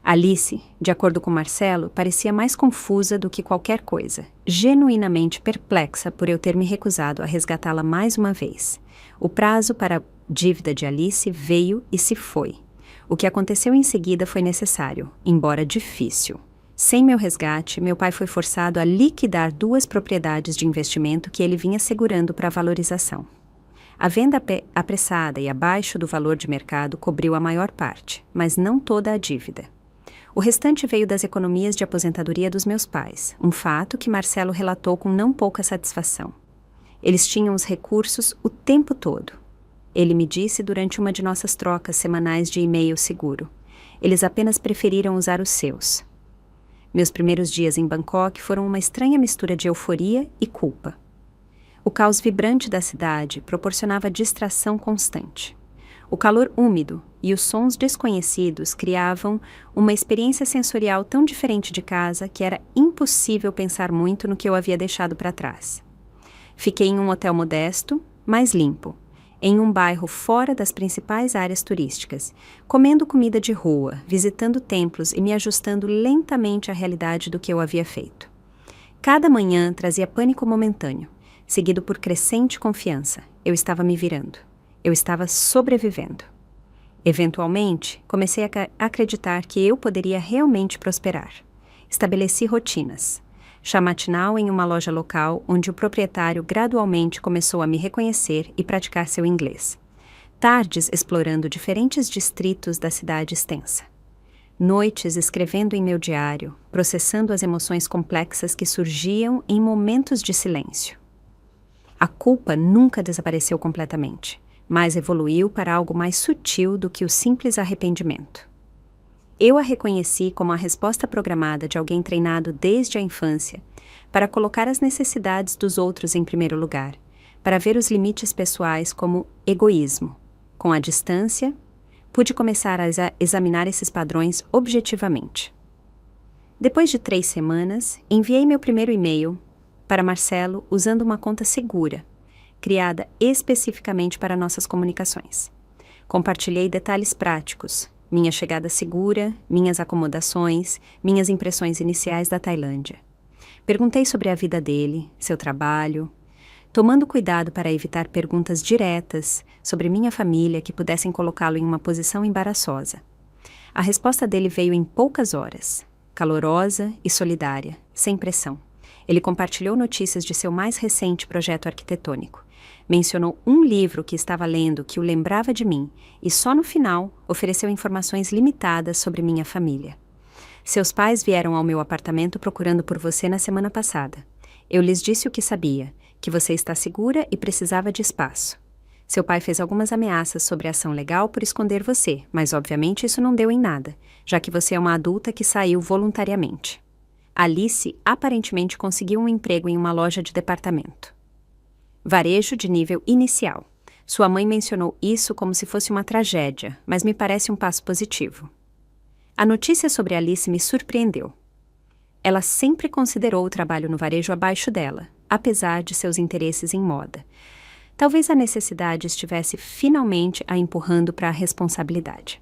S1: Alice, de acordo com Marcelo, parecia mais confusa do que qualquer coisa, genuinamente perplexa por eu ter me recusado a resgatá-la mais uma vez. O prazo para a dívida de Alice veio e se foi. O que aconteceu em seguida foi necessário, embora difícil. Sem meu resgate, meu pai foi forçado a liquidar 2 propriedades de investimento que ele vinha segurando para valorização. A venda apressada e abaixo do valor de mercado cobriu a maior parte, mas não toda a dívida. O restante veio das economias de aposentadoria dos meus pais, um fato que Marcelo relatou com não pouca satisfação. Eles tinham os recursos o tempo todo. Ele me disse durante uma de nossas trocas semanais de e-mail seguro. Eles apenas preferiram usar os seus. Meus primeiros dias em Bangkok foram uma estranha mistura de euforia e culpa. O caos vibrante da cidade proporcionava distração constante. O calor úmido e os sons desconhecidos criavam uma experiência sensorial tão diferente de casa que era impossível pensar muito no que eu havia deixado para trás. Fiquei em um hotel modesto, mas limpo, em um bairro fora das principais áreas turísticas, comendo comida de rua, visitando templos e me ajustando lentamente à realidade do que eu havia feito. Cada manhã trazia pânico momentâneo, seguido por crescente confiança. Eu estava me virando. Eu estava sobrevivendo. Eventualmente, comecei a acreditar que eu poderia realmente prosperar. Estabeleci rotinas. Chá matinal em uma loja local, onde o proprietário gradualmente começou a me reconhecer e praticar seu inglês. Tardes explorando diferentes distritos da cidade extensa. Noites escrevendo em meu diário, processando as emoções complexas que surgiam em momentos de silêncio. A culpa nunca desapareceu completamente, mas evoluiu para algo mais sutil do que o simples arrependimento. Eu a reconheci como a resposta programada de alguém treinado desde a infância para colocar as necessidades dos outros em primeiro lugar, para ver os limites pessoais como egoísmo. Com a distância, pude começar a examinar esses padrões objetivamente. Depois de 3 semanas, enviei meu primeiro e-mail para Marcelo usando uma conta segura, criada especificamente para nossas comunicações. Compartilhei detalhes práticos, minha chegada segura, minhas acomodações, minhas impressões iniciais da Tailândia. Perguntei sobre a vida dele, seu trabalho, tomando cuidado para evitar perguntas diretas sobre minha família que pudessem colocá-lo em uma posição embaraçosa. A resposta dele veio em poucas horas, calorosa e solidária, sem pressão. Ele compartilhou notícias de seu mais recente projeto arquitetônico. Mencionou um livro que estava lendo que o lembrava de mim e só no final ofereceu informações limitadas sobre minha família. Seus pais vieram ao meu apartamento procurando por você na semana passada. Eu lhes disse o que sabia, que você está segura e precisava de espaço. Seu pai fez algumas ameaças sobre ação legal por esconder você, mas obviamente isso não deu em nada, já que você é uma adulta que saiu voluntariamente. Alice aparentemente conseguiu um emprego em uma loja de departamento. Varejo de nível inicial. Sua mãe mencionou isso como se fosse uma tragédia, mas me parece um passo positivo. A notícia sobre Alice me surpreendeu. Ela sempre considerou o trabalho no varejo abaixo dela, apesar de seus interesses em moda. Talvez a necessidade estivesse finalmente a empurrando para a responsabilidade.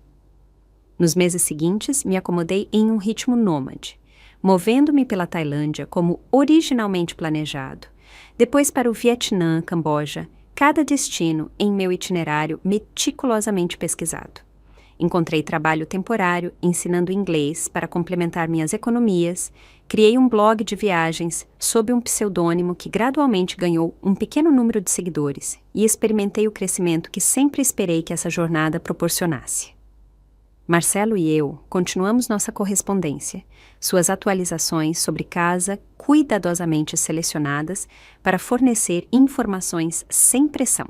S1: Nos meses seguintes, me acomodei em um ritmo nômade, movendo-me pela Tailândia como originalmente planejado, depois para o Vietnã, Camboja, cada destino em meu itinerário meticulosamente pesquisado. Encontrei trabalho temporário ensinando inglês para complementar minhas economias, criei um blog de viagens sob um pseudônimo que gradualmente ganhou um pequeno número de seguidores e experimentei o crescimento que sempre esperei que essa jornada proporcionasse. Marcelo e eu continuamos nossa correspondência, suas atualizações sobre casa cuidadosamente selecionadas para fornecer informações sem pressão.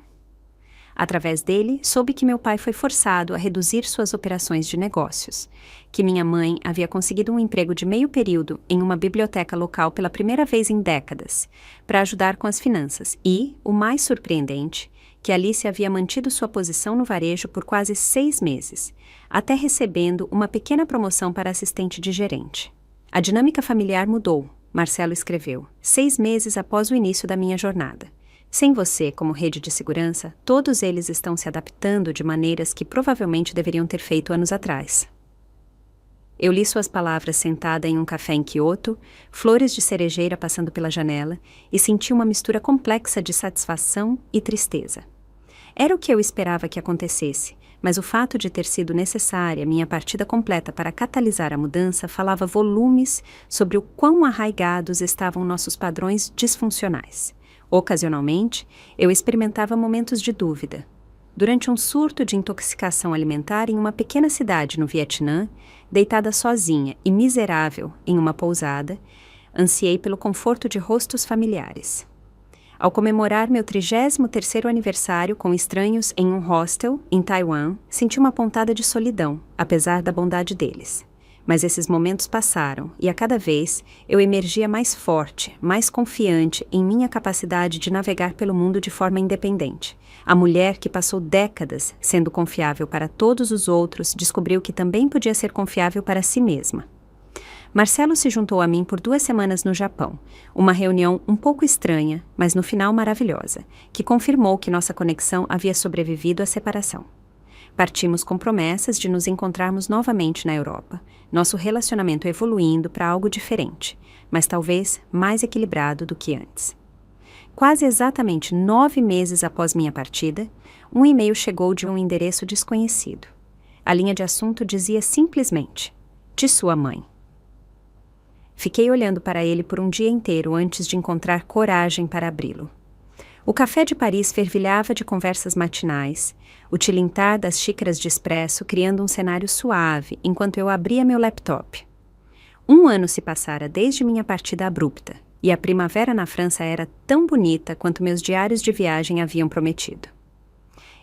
S1: Através dele, soube que meu pai foi forçado a reduzir suas operações de negócios, que minha mãe havia conseguido um emprego de meio período em uma biblioteca local pela primeira vez em décadas, para ajudar com as finanças e, o mais surpreendente, que Alice havia mantido sua posição no varejo por quase 6 meses, até recebendo uma pequena promoção para assistente de gerente. A dinâmica familiar mudou, Marcelo escreveu, 6 meses após o início da minha jornada. Sem você como rede de segurança, todos eles estão se adaptando de maneiras que provavelmente deveriam ter feito anos atrás. Eu li suas palavras sentada em um café em Kyoto, flores de cerejeira passando pela janela, e senti uma mistura complexa de satisfação e tristeza. Era o que eu esperava que acontecesse, mas o fato de ter sido necessária minha partida completa para catalisar a mudança falava volumes sobre o quão arraigados estavam nossos padrões disfuncionais. Ocasionalmente, eu experimentava momentos de dúvida. Durante um surto de intoxicação alimentar em uma pequena cidade no Vietnã, deitada sozinha e miserável em uma pousada, ansiei pelo conforto de rostos familiares. Ao comemorar meu 33º aniversário com estranhos em um hostel, em Taiwan, senti uma pontada de solidão, apesar da bondade deles. Mas esses momentos passaram, e a cada vez eu emergia mais forte, mais confiante em minha capacidade de navegar pelo mundo de forma independente. A mulher que passou décadas sendo confiável para todos os outros descobriu que também podia ser confiável para si mesma. Marcelo se juntou a mim por 2 semanas no Japão, uma reunião um pouco estranha, mas no final maravilhosa, que confirmou que nossa conexão havia sobrevivido à separação. Partimos com promessas de nos encontrarmos novamente na Europa, nosso relacionamento evoluindo para algo diferente, mas talvez mais equilibrado do que antes. Quase exatamente 9 meses após minha partida, um e-mail chegou de um endereço desconhecido. A linha de assunto dizia simplesmente: de sua mãe. Fiquei olhando para ele por um dia inteiro antes de encontrar coragem para abri-lo. O café de Paris fervilhava de conversas matinais, o tilintar das xícaras de expresso criando um cenário suave enquanto eu abria meu laptop. 1 ano se passara desde minha partida abrupta, e a primavera na França era tão bonita quanto meus diários de viagem haviam prometido.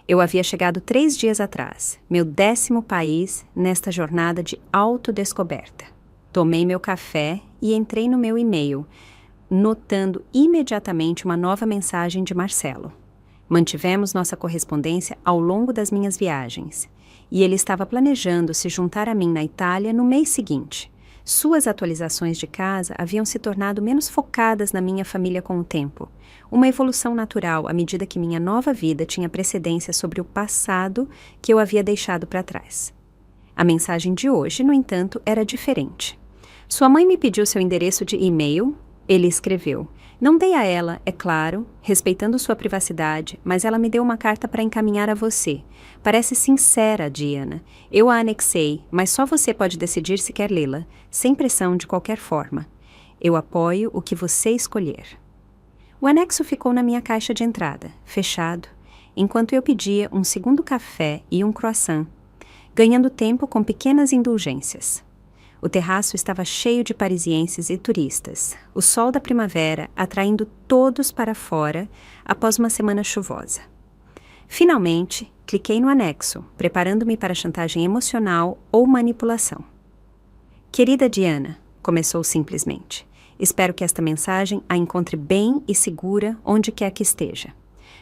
S1: Eu havia chegado 3 dias atrás, meu 10º país nesta jornada de autodescoberta. Tomei meu café e entrei no meu e-mail, notando imediatamente uma nova mensagem de Marcelo. Mantivemos nossa correspondência ao longo das minhas viagens, e ele estava planejando se juntar a mim na Itália no mês seguinte. Suas atualizações de casa haviam se tornado menos focadas na minha família com o tempo, uma evolução natural à medida que minha nova vida tinha precedência sobre o passado que eu havia deixado para trás. A mensagem de hoje, no entanto, era diferente. Sua mãe me pediu seu endereço de e-mail. Ele escreveu: "Não dei a ela, é claro, respeitando sua privacidade, mas ela me deu uma carta para encaminhar a você. Parece sincera, Diana. Eu a anexei, mas só você pode decidir se quer lê-la, sem pressão de qualquer forma. Eu apoio o que você escolher." O anexo ficou na minha caixa de entrada, fechado, enquanto eu pedia um segundo café e um croissant, ganhando tempo com pequenas indulgências. O terraço estava cheio de parisienses e turistas, o sol da primavera atraindo todos para fora após uma semana chuvosa. Finalmente, cliquei no anexo, preparando-me para chantagem emocional ou manipulação. "Querida Diana", começou simplesmente, "espero que esta mensagem a encontre bem e segura onde quer que esteja.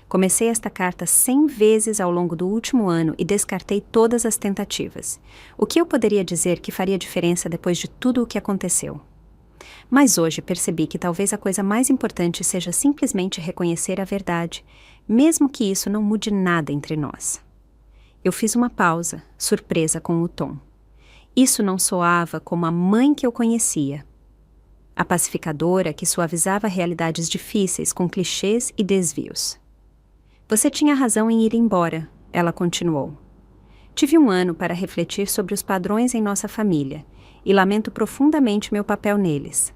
S1: Comecei esta carta 100 vezes ao longo do último ano e descartei todas as tentativas. O que eu poderia dizer que faria diferença depois de tudo o que aconteceu? Mas hoje percebi que talvez a coisa mais importante seja simplesmente reconhecer a verdade, mesmo que isso não mude nada entre nós." Eu fiz uma pausa, surpresa com o tom. Isso não soava como a mãe que eu conhecia. A pacificadora que suavizava realidades difíceis com clichês e desvios. "Você tinha razão em ir embora", ela continuou. "Tive um ano para refletir sobre os padrões em nossa família e lamento profundamente meu papel neles.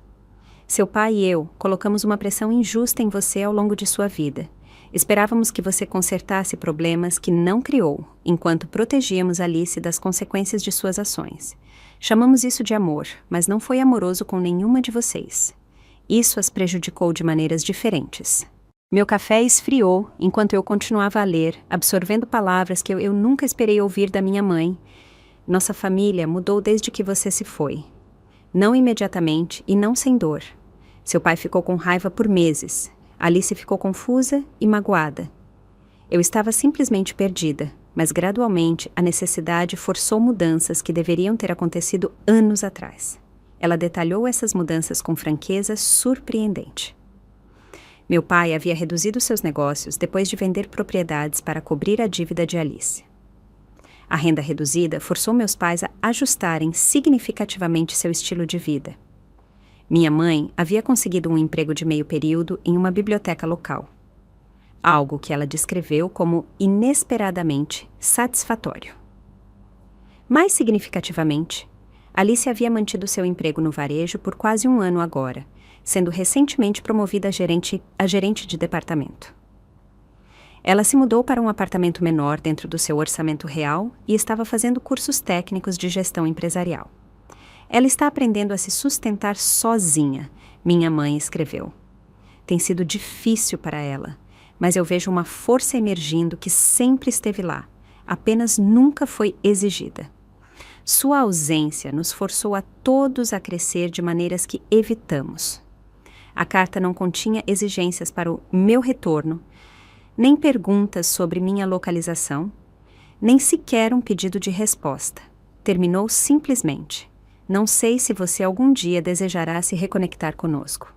S1: Seu pai e eu colocamos uma pressão injusta em você ao longo de sua vida. Esperávamos que você consertasse problemas que não criou, enquanto protegíamos Alice das consequências de suas ações. Chamamos isso de amor, mas não foi amoroso com nenhuma de vocês. Isso as prejudicou de maneiras diferentes." Meu café esfriou enquanto eu continuava a ler, absorvendo palavras que eu nunca esperei ouvir da minha mãe. "Nossa família mudou desde que você se foi. Não imediatamente e não sem dor. Seu pai ficou com raiva por meses. Alice ficou confusa e magoada. Eu estava simplesmente perdida, mas gradualmente a necessidade forçou mudanças que deveriam ter acontecido anos atrás." Ela detalhou essas mudanças com franqueza surpreendente. Meu pai havia reduzido seus negócios depois de vender propriedades para cobrir a dívida de Alice. A renda reduzida forçou meus pais a ajustarem significativamente seu estilo de vida. Minha mãe havia conseguido um emprego de meio período em uma biblioteca local. Algo que ela descreveu como inesperadamente satisfatório. Mais significativamente, Alice havia mantido seu emprego no varejo por quase um ano agora, sendo recentemente promovida a gerente de departamento. Ela se mudou para um apartamento menor dentro do seu orçamento real e estava fazendo cursos técnicos de gestão empresarial. "Ela está aprendendo a se sustentar sozinha", minha mãe escreveu. "Tem sido difícil para ela, mas eu vejo uma força emergindo que sempre esteve lá, apenas nunca foi exigida. Sua ausência nos forçou a todos a crescer de maneiras que evitamos." A carta não continha exigências para o meu retorno, nem perguntas sobre minha localização, nem sequer um pedido de resposta. Terminou simplesmente: "Não sei se você algum dia desejará se reconectar conosco.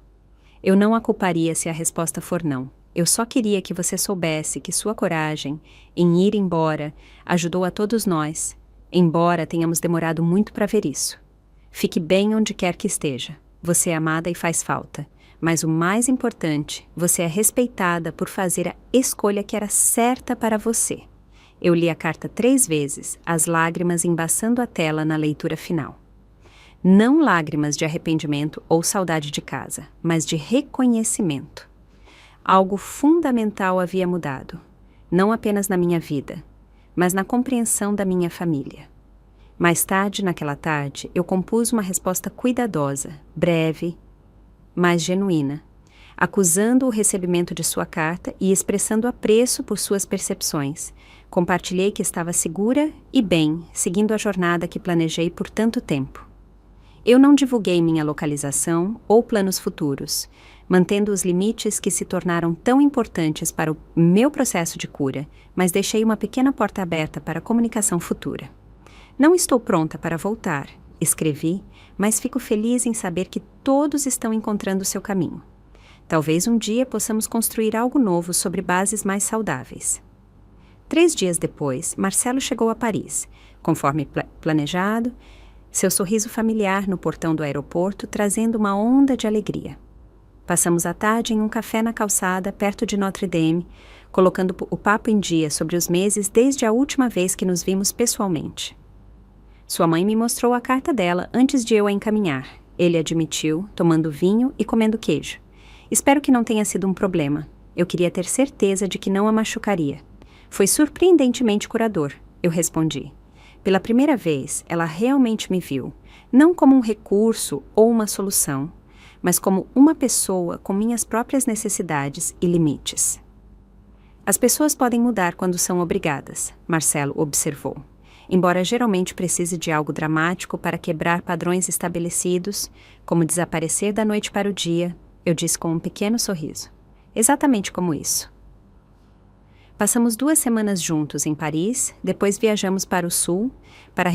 S1: Eu não a culparia se a resposta for não. Eu só queria que você soubesse que sua coragem em ir embora ajudou a todos nós, embora tenhamos demorado muito para ver isso. Fique bem onde quer que esteja. Você é amada e faz falta. Mas o mais importante, você é respeitada por fazer a escolha que era certa para você." Eu li a carta 3 vezes, as lágrimas embaçando a tela na leitura final. Não lágrimas de arrependimento ou saudade de casa, mas de reconhecimento. Algo fundamental havia mudado, não apenas na minha vida, mas na compreensão da minha família. Mais tarde, naquela tarde, eu compus uma resposta cuidadosa, breve, mas genuína, acusando o recebimento de sua carta e expressando apreço por suas percepções, Compartilhei que estava segura e bem, seguindo a jornada que planejei por tanto tempo. Eu não divulguei minha localização ou planos futuros, mantendo os limites que se tornaram tão importantes para o meu processo de cura, mas deixei uma pequena porta aberta para a comunicação futura. Não estou pronta para voltar, escrevi, mas fico feliz em saber que todos estão encontrando seu caminho. Talvez um dia possamos construir algo novo sobre bases mais saudáveis. 3 dias depois, Marcelo chegou a Paris, conforme planejado, seu sorriso familiar no portão do aeroporto trazendo uma onda de alegria. Passamos a tarde em um café na calçada, perto de Notre-Dame, colocando o papo em dia sobre os meses desde a última vez que nos vimos pessoalmente. Sua mãe me mostrou a carta dela antes de eu a encaminhar. Ele admitiu, tomando vinho e comendo queijo. Espero que não tenha sido um problema. Eu queria ter certeza de que não a machucaria. Foi surpreendentemente curador, eu respondi. Pela primeira vez, ela realmente me viu, não como um recurso ou uma solução, mas como uma pessoa com minhas próprias necessidades e limites. As pessoas podem mudar quando são obrigadas, Marcelo observou. Embora geralmente precise de algo dramático para quebrar padrões estabelecidos, como desaparecer da noite para o dia, eu disse com um pequeno sorriso. Exatamente como isso. Passamos 2 semanas juntos em Paris, depois viajamos para o sul, para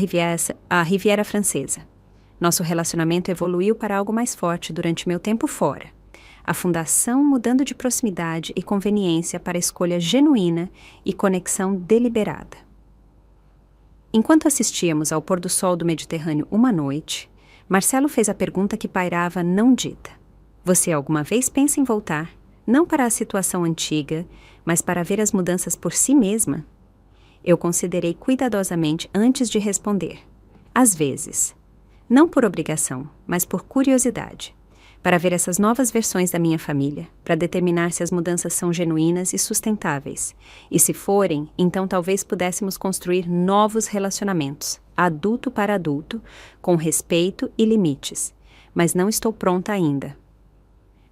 S1: a Riviera Francesa. Nosso relacionamento evoluiu para algo mais forte durante meu tempo fora. A fundação mudando de proximidade e conveniência para escolha genuína e conexão deliberada. Enquanto assistíamos ao pôr do sol do Mediterrâneo uma noite, Marcelo fez a pergunta que pairava não dita. Você alguma vez pensa em voltar, não para a situação antiga, mas para ver as mudanças por si mesma? Eu considerei cuidadosamente antes de responder. Às vezes. Não por obrigação, mas por curiosidade. Para ver essas novas versões da minha família, para determinar se as mudanças são genuínas e sustentáveis. E se forem, então talvez pudéssemos construir novos relacionamentos, adulto para adulto, com respeito e limites. Mas não estou pronta ainda.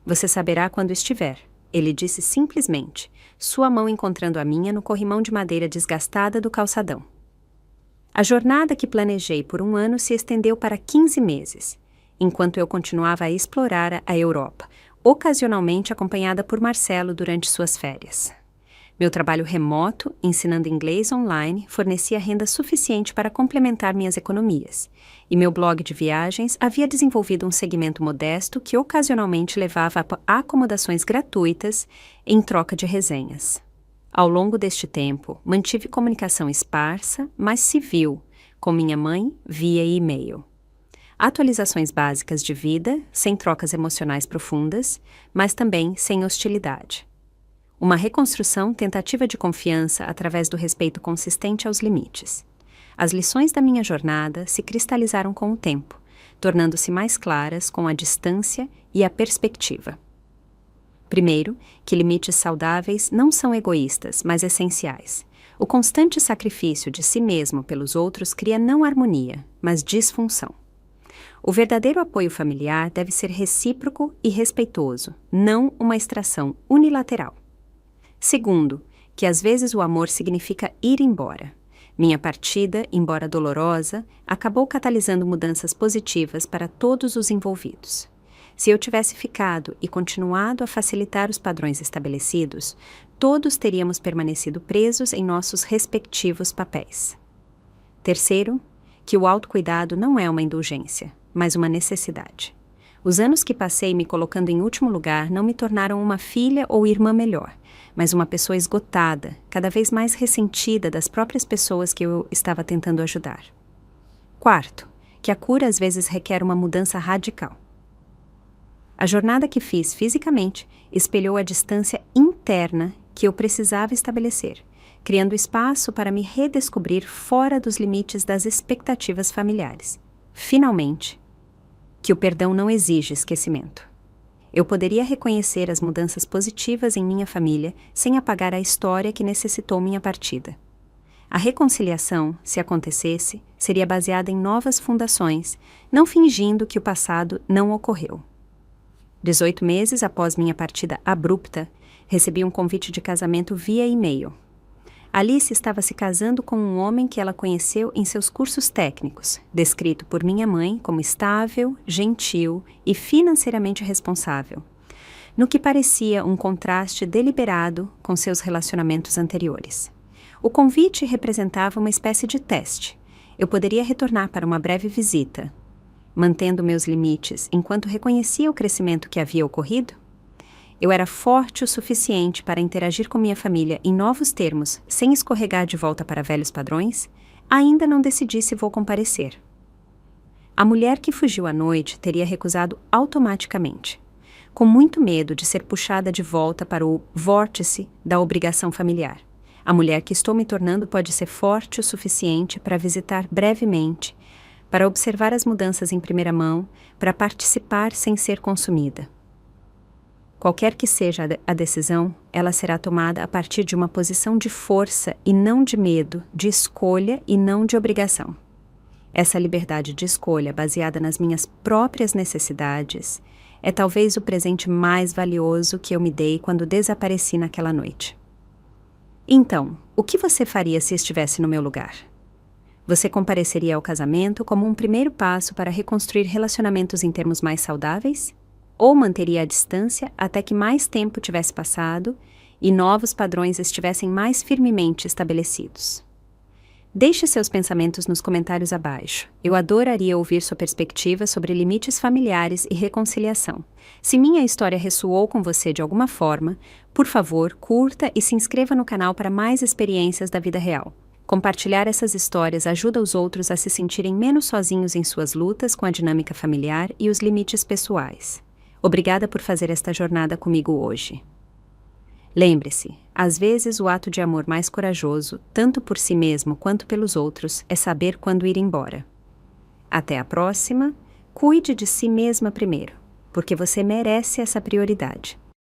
S1: Você saberá quando estiver, ele disse simplesmente, sua mão encontrando a minha no corrimão de madeira desgastada do calçadão. A jornada que planejei por 1 ano se estendeu para 15 meses. Enquanto eu continuava a explorar a Europa, ocasionalmente acompanhada por Marcelo durante suas férias. Meu trabalho remoto, ensinando inglês online, fornecia renda suficiente para complementar minhas economias, e meu blog de viagens havia desenvolvido um segmento modesto que ocasionalmente levava a acomodações gratuitas em troca de resenhas. Ao longo deste tempo, mantive comunicação esparsa, mas civil, com minha mãe via e-mail. Atualizações básicas de vida, sem trocas emocionais profundas, mas também sem hostilidade. Uma reconstrução tentativa de confiança através do respeito consistente aos limites. As lições da minha jornada se cristalizaram com o tempo, tornando-se mais claras com a distância e a perspectiva. Primeiro, que limites saudáveis não são egoístas, mas essenciais. O constante sacrifício de si mesmo pelos outros cria não harmonia, mas disfunção. O verdadeiro apoio familiar deve ser recíproco e respeitoso, não uma extração unilateral. Segundo, que às vezes o amor significa ir embora. Minha partida, embora dolorosa, acabou catalisando mudanças positivas para todos os envolvidos. Se eu tivesse ficado e continuado a facilitar os padrões estabelecidos, todos teríamos permanecido presos em nossos respectivos papéis. Terceiro, que o autocuidado não é uma indulgência, mas uma necessidade. Os anos que passei me colocando em último lugar não me tornaram uma filha ou irmã melhor, mas uma pessoa esgotada, cada vez mais ressentida das próprias pessoas que eu estava tentando ajudar. Quarto, que a cura às vezes requer uma mudança radical. A jornada que fiz fisicamente espelhou a distância interna que eu precisava estabelecer, criando espaço para me redescobrir fora dos limites das expectativas familiares. Finalmente, que o perdão não exige esquecimento. Eu poderia reconhecer as mudanças positivas em minha família sem apagar a história que necessitou minha partida. A reconciliação, se acontecesse, seria baseada em novas fundações, não fingindo que o passado não ocorreu. 18 meses após minha partida abrupta, recebi um convite de casamento via e-mail. Alice estava se casando com um homem que ela conheceu em seus cursos técnicos, descrito por minha mãe como estável, gentil e financeiramente responsável, no que parecia um contraste deliberado com seus relacionamentos anteriores. O convite representava uma espécie de teste. Eu poderia retornar para uma breve visita, mantendo meus limites enquanto reconhecia o crescimento que havia ocorrido? Eu era forte o suficiente para interagir com minha família em novos termos, sem escorregar de volta para velhos padrões? Ainda não decidi se vou comparecer. A mulher que fugiu à noite teria recusado automaticamente, com muito medo de ser puxada de volta para o vórtice da obrigação familiar. A mulher que estou me tornando pode ser forte o suficiente para visitar brevemente, para observar as mudanças em primeira mão, para participar sem ser consumida. Qualquer que seja a decisão, ela será tomada a partir de uma posição de força e não de medo, de escolha e não de obrigação. Essa liberdade de escolha, baseada nas minhas próprias necessidades, é talvez o presente mais valioso que eu me dei quando desapareci naquela noite. Então, o que você faria se estivesse no meu lugar? Você compareceria ao casamento como um primeiro passo para reconstruir relacionamentos em termos mais saudáveis? Ou manteria a distância até que mais tempo tivesse passado e novos padrões estivessem mais firmemente estabelecidos? Deixe seus pensamentos nos comentários abaixo. Eu adoraria ouvir sua perspectiva sobre limites familiares e reconciliação. Se minha história ressoou com você de alguma forma, por favor, curta e se inscreva no canal para mais experiências da vida real. Compartilhar essas histórias ajuda os outros a se sentirem menos sozinhos em suas lutas com a dinâmica familiar e os limites pessoais. Obrigada por fazer esta jornada comigo hoje. Lembre-se, às vezes o ato de amor mais corajoso, tanto por si mesmo quanto pelos outros, é saber quando ir embora. Até a próxima, cuide de si mesma primeiro, porque você merece essa prioridade.